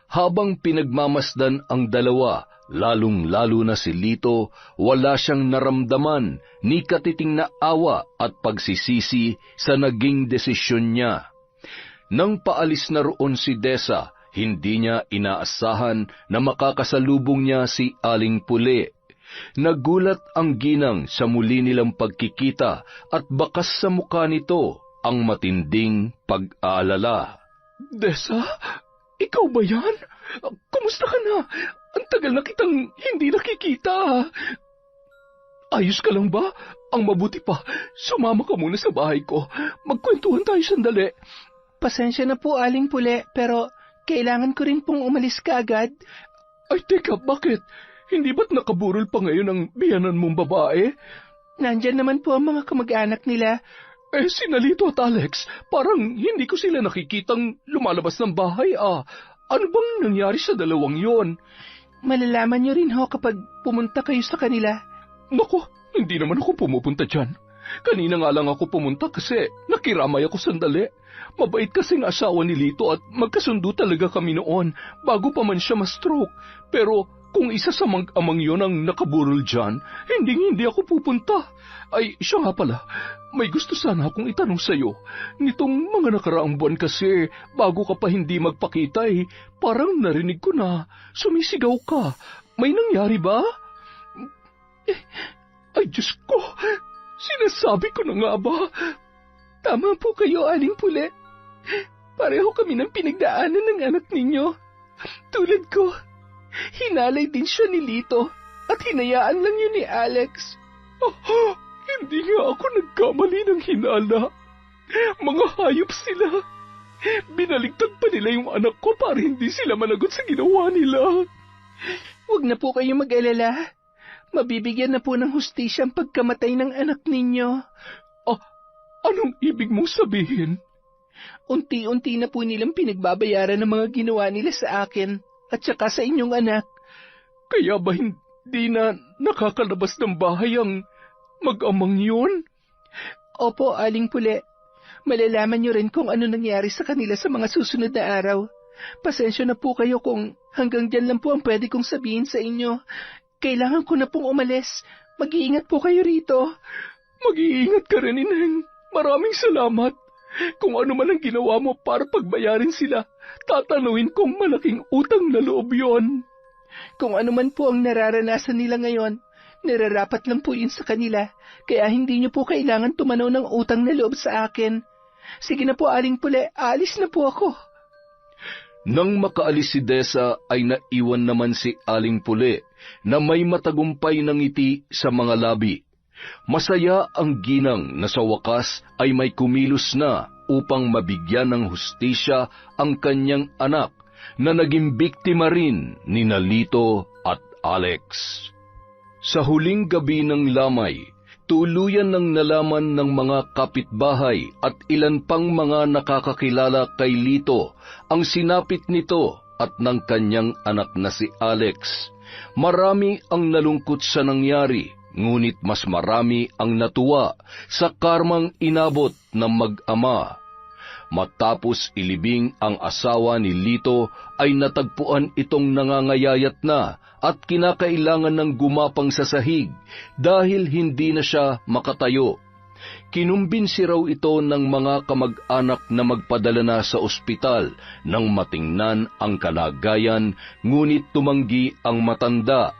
Habang pinagmamasdan ang dalawa, Lalong-lalo na si Lito, wala siyang naramdaman ni katiting na awa at pagsisisi sa naging desisyon niya. Nang paalis na roon si Desa, hindi niya inaasahan na makakasalubong niya si Aling Puli. Nagulat ang ginang sa muli nilang pagkikita at bakas sa mukha nito ang matinding pag-aalala. Desa, ikaw ba yan? Kumusta ka na? Ang tagal na kitang hindi nakikita. Ayos ka lang ba? Ang mabuti pa, sumama ka muna sa bahay ko. Magkwentuhan tayo sandali. Pasensya na po, Aling Puli, pero kailangan ko rin pong umalis kaagad. Ay, teka, bakit? Hindi ba't nakaburol pa ngayon ang biyanan mong babae? Nandyan naman po ang mga kamag-anak nila. Sina Lito at Alex, parang hindi ko sila nakikitang lumalabas ng bahay Ano bang nangyari sa dalawang yon? Malalaman niyo rin ho kapag pumunta kayo sa kanila. Naku, hindi naman ako pumupunta dyan. Kanina nga lang ako pumunta kasi nakiramay ako sandali. Mabait kasing asawa ni Lito at magkasundo talaga kami noon bago pa man siya ma-stroke. Pero kung isa sa mag-amang yon ang nakaburol dyan, hindi ako pupunta. Ay, siya nga pala, may gusto sana akong itanong sa'yo. Nitong mga nakaraang buwan kasi, bago ka pa hindi magpakita parang narinig ko na sumisigaw ka. May nangyari ba? Ay, Diyos ko, sinasabi ko na nga ba? Tama po kayo, Aling Puli. Pareho kami ng pinagdaanan ng anak ninyo. Tulad ko, hinalay din siya ni Lito at hinayaan lang yun ni Alex. Hindi nga ako nagkamali ng hinala. Mga hayop sila. Binaligtad pa nila yung anak ko para hindi sila managot sa ginawa nila. Huwag na po kayo mag-alala. Mabibigyan na po ng hustisya ang pagkamatay ng anak ninyo. Anong ibig mong sabihin? Unti-unti na po nilang pinagbabayaran ng mga ginawa nila sa akin at saka sa inyong anak. Kaya ba hindi na nakakalabas ng bahay ang mag-amang yun? Opo, Aling Puli. Malalaman niyo rin kung ano nangyari sa kanila sa mga susunod na araw. Pasensya na po kayo kung hanggang dyan lang po ang pwede kong sabihin sa inyo. Kailangan ko na pong umalis. Mag-iingat po kayo rito. Mag-iingat ka rin, Ineng. Maraming salamat. Kung ano man ang ginawa mo para pagbayarin sila, tatanungin kong malaking utang na loob yon. Kung ano man po ang nararanasan nila ngayon, nararapat lang po yun sa kanila, kaya hindi niyo po kailangan tumanaw ng utang na loob sa akin. Sige na po, Aling Puli, aalis na po ako. Nang makaalis si Desa ay naiwan naman si Aling Puli na may matagumpay na ngiti sa mga labi. Masaya ang ginang na sa wakas ay may kumilos na upang mabigyan ng hustisya ang kanyang anak na naging biktima rin ni Lito at Alex. Sa huling gabi ng lamay, tuluyan ng nalaman ng mga kapitbahay at ilan pang mga nakakakilala kay Lito ang sinapit nito at ng kanyang anak na si Alex. Marami ang nalungkot sa nangyari, ngunit mas marami ang natuwa sa karmang inabot ng mag-ama. Matapos ilibing ang asawa ni Lito ay natagpuan itong nangangayayat na at kinakailangan ng gumapang sa sahig dahil hindi na siya makatayo. Kinumbinsi raw ito ng mga kamag-anak na magpadala na sa ospital nang matingnan ang kalagayan, ngunit tumanggi ang matanda.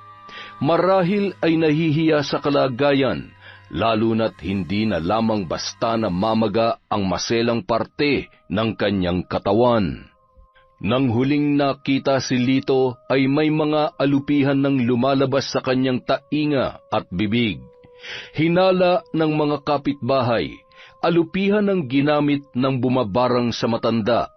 Marahil ay nahihiya sa kalagayan, lalo na't hindi na lamang basta na mamaga ang maselang parte ng kanyang katawan. Nang huling nakita si Lito ay may mga alupihan ng lumalabas sa kanyang tainga at bibig. Hinala ng mga kapitbahay, alupihan ang ginamit ng bumabarang sa matanda.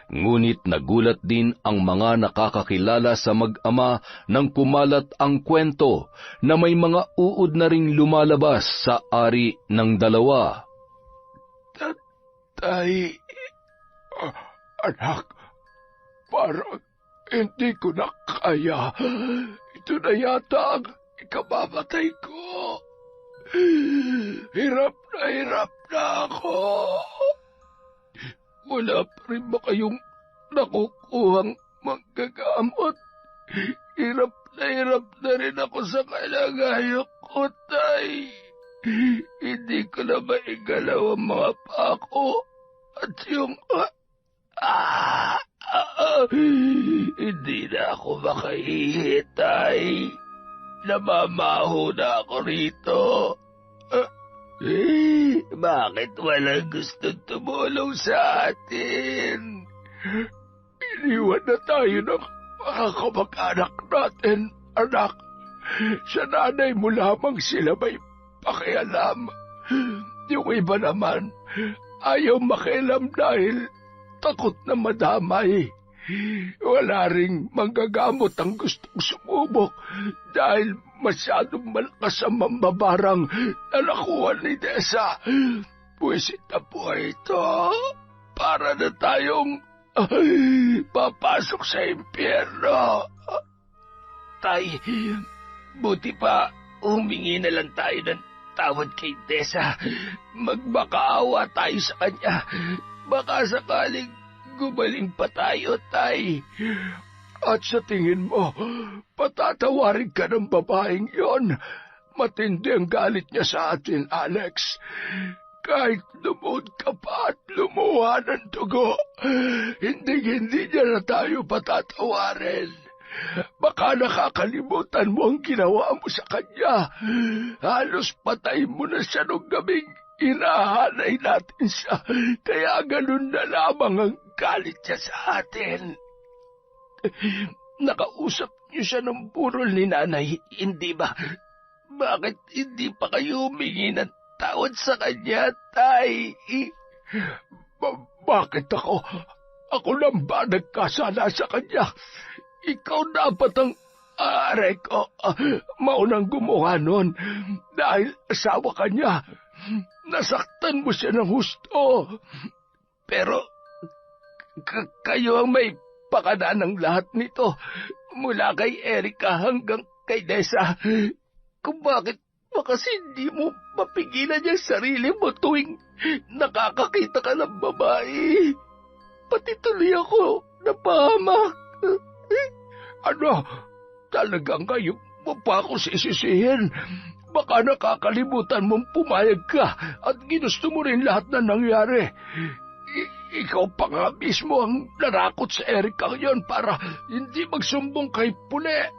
Ngunit nagulat din ang mga nakakakilala sa mag-ama nang kumalat ang kwento na may mga uod na ring lumalabas sa ari ng dalawa. Tatay, anak, parang hindi ko na kaya. Ito na yata ang ikamamatay ko. Hirap na ako. Wala pa rin ba kayong nakukuhang manggagamot? Hirap na rin ako sa kalagayan ko, Tay. Hindi ko na maigalaw ang mga pako at yung... hindi na ako makaihi, Tay. Namamaho na ako rito. Bakit walang gustong tumulong sa atin? Iniwan na tayo ng mga kamag-anak natin, anak. Sa nanay mo lamang sila may pakialam. Yung iba naman, ayaw makialam dahil takot na madamay. Wala ring manggagamot ang gustong sumubok dahil masyadong malakas ang mambabarang na nakuha ni Desa. Pwisit na po ito para na tayong papasok sa impyerno. Tay, buti pa humingi na lang tayo ng tawad kay Desa. Magmakaawa tayo sa kanya. Baka sakaling gumaling pa tayo, Tay. At sa tingin mo, patatawarin ka ng babaeng yon. Matindi ang galit niya sa atin, Alex. Kahit lumuhod ka pa at lumuha ng dugo, hindi niya na tayo patatawarin. Baka nakakalimutan mo ang ginawa mo sa kanya. Halos patay mo na siya nung gabing inahanay natin siya. Kaya ganun na lamang ang galit niya sa atin. Nakausap niyo siya ng burol ni nanay, hindi ba? Bakit hindi pa kayo humingi ng tawad sa kanya, Tay? Bakit ako? Ako lang ba nagkasala sa kanya? Ikaw dapat ang aray ko. Maunang gumawa nun dahil asawa ka niya. Nasaktan mo siya ng husto. Pero kayo ang may pakana ng lahat nito. Mula kay Erika hanggang kay Desa. Kung bakit kasi hindi mo mapigilan yung sarili mo tuwing nakakakita ka ng babae. Pati tuloy ako napahamak. Ano? Talagang kayo mo pa ako sisisihin? Baka nakakalimutan mong pumayag ka at ginusto mo rin lahat na nangyari. Ikaw pa nga mismo ang narakot sa Erika yon para hindi magsumbong kay Pule.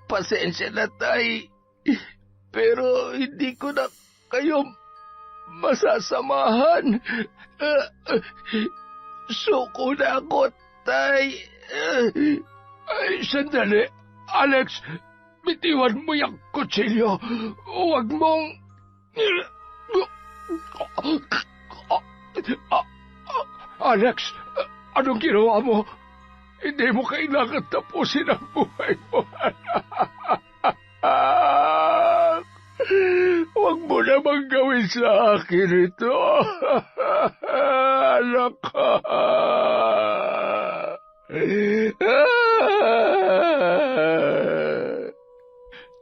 Pasensya na, Tay. Pero hindi ko na kayo masasamahan. Suko na ako, Tay. Ay, sandali. Alex, bitiwan mo yung kutsilyo. Huwag mong... Alex, anong ginawa mo? Hindi mo kailangan tapusin ang buhay mo. Huwag mo namang gawin sa akin ito. Anak ka.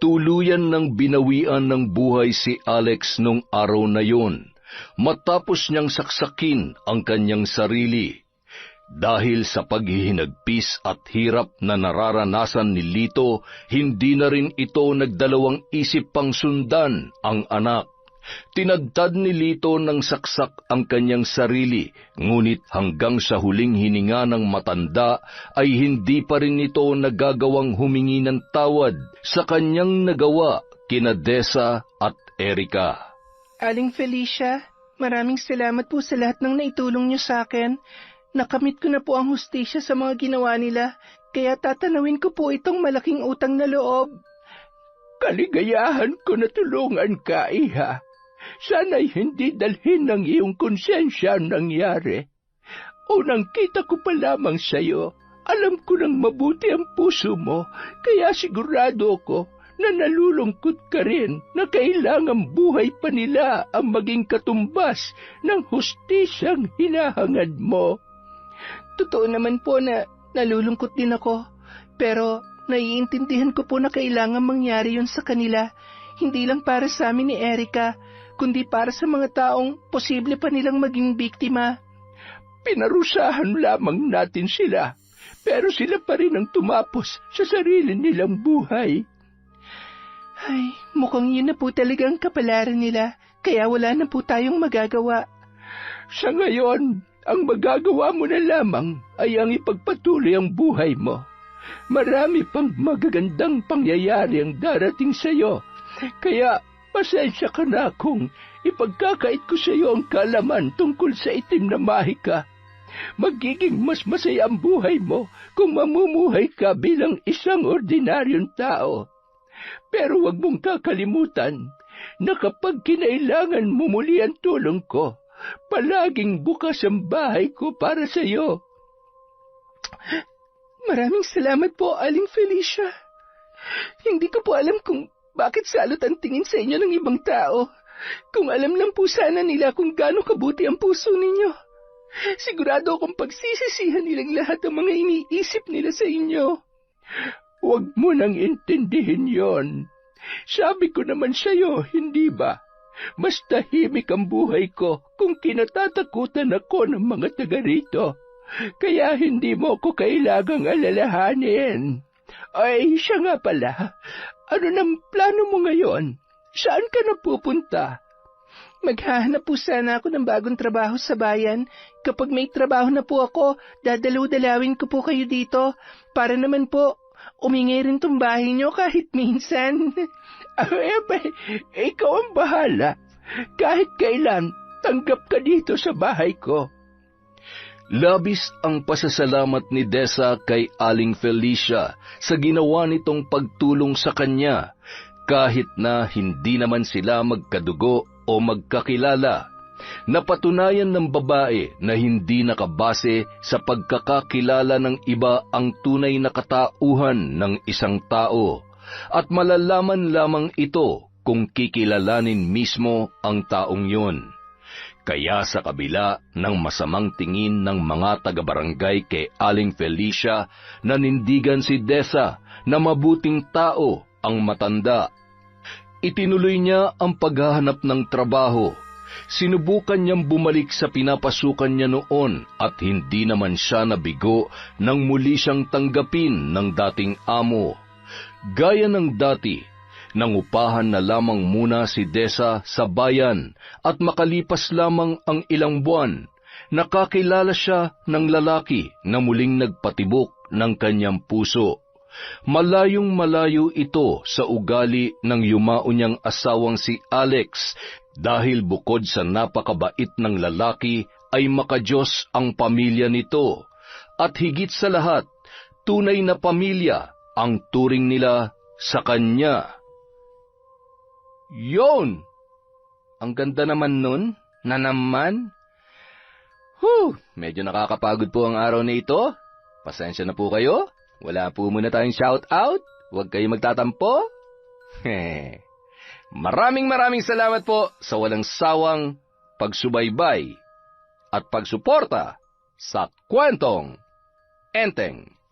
Tuluyan ng binawian ng buhay si Alex nung araw na yon, matapos niyang saksakin ang kanyang sarili. Dahil sa paghihinagpis at hirap na nararanasan ni Lito, hindi na rin ito nagdalawang isip pang sundan ang anak. Tinadtad ni Lito ng saksak ang kanyang sarili, ngunit hanggang sa huling hininga ng matanda ay hindi pa rin ito nagagawang humingi ng tawad sa kanyang nagawa kina Desa at Erika. Aling Felicia, maraming salamat po sa lahat ng naitulong niyo sa akin. Nakamit ko na po ang hustisya sa mga ginawa nila, kaya tatanawin ko po itong malaking utang na loob. Kaligayahan ko na tulungan ka, Iha. Sana'y hindi dalhin ng iyong konsensya ang nangyari. Unang kita ko pa lamang sa'yo, alam ko nang mabuti ang puso mo, kaya sigurado ko na nalulungkot ka rin na kailangang buhay pa nila ang maging katumbas ng hustisyang hinahangad mo. Totoo naman po na nalulungkot din ako, pero naiintindihan ko po na kailangan mangyari yun sa kanila, hindi lang para sa amin ni Erika, kundi para sa mga taong posible pa nilang maging biktima. Pinarusahan lamang natin sila, pero sila pa rin ang tumapos sa sarili nilang buhay. Ay, mukhang yun na po talaga ang kapalaran nila, kaya wala na po tayong magagawa. Sa ngayon, ang magagawa mo na lamang ay ang ipagpatuloy ang buhay mo. Marami pang magagandang pangyayari ang darating sa iyo, kaya pasensya ka na kung ipagkakait ko sa iyo ang kaalaman tungkol sa itim na mahika. Magiging mas masaya ang buhay mo kung mamumuhay ka bilang isang ordinaryong tao. Pero huwag mong kakalimutan na kapag kinailangan mo muli ang tulong ko, palaging bukas ang bahay ko para sa iyo. Maraming salamat po, Aling Felicia. Hindi ko po alam kung bakit salot ang tingin sa inyo ng ibang tao. Kung alam lang po sana nila kung gaano kabuti ang puso ninyo. Sigurado akong pagsisisihan nilang lahat ang mga iniisip nila sa inyo. Huwag mo nang intindihin yon. Sabi ko naman sa iyo, hindi ba? Mas tahimik ang buhay ko kung kinatatakutan ako ng mga taga rito. Kaya hindi mo ko kailangang alalahanin. Ay, siya nga pala. Ano nang plano mo ngayon? Saan ka napupunta? Maghahanap po sana ako ng bagong trabaho sa bayan. Kapag may trabaho na po ako, dadalaw-dalawin ko po kayo dito. Para naman po, umingay rin tong bahay nyo kahit minsan. Ikaw ang bahala. Kahit kailan, tanggap ka dito sa bahay ko. Labis ang pasasalamat ni Dessa kay Aling Felicia sa ginawa nitong pagtulong sa kanya, kahit na hindi naman sila magkadugo o magkakilala. Napatunayan ng babae na hindi nakabase sa pagkakakilala ng iba ang tunay na katauhan ng isang tao, at malalaman lamang ito kung kikilalanin mismo ang taong yun. Kaya sa kabila ng masamang tingin ng mga taga-barangay kay Aling Felicia, nanindigan si Dessa na mabuting tao ang matanda. Itinuloy niya ang paghahanap ng trabaho. Sinubukan niyang bumalik sa pinapasukan niya noon at hindi naman siya nabigo nang muli siyang tanggapin ng dating amo. Gaya ng dati, nangupahan na lamang muna si Dessa sa bayan at makalipas lamang ang ilang buwan, nakakilala siya ng lalaki na muling nagpatibok ng kanyang puso. Malayong malayo ito sa ugali ng yumao niyang asawang si Alex, dahil bukod sa napakabait ng lalaki ay makadiyos ang pamilya nito, at higit sa lahat, tunay na pamilya ang turing nila sa kanya. Yon! Ang ganda naman nun, na naman. Medyo nakakapagod po ang araw na ito. Pasensya na po kayo. Wala po muna tayong shout-out. Huwag kayo magtatampo. Maraming salamat po sa walang sawang pagsubaybay at pagsuporta sa Kwentong Enteng.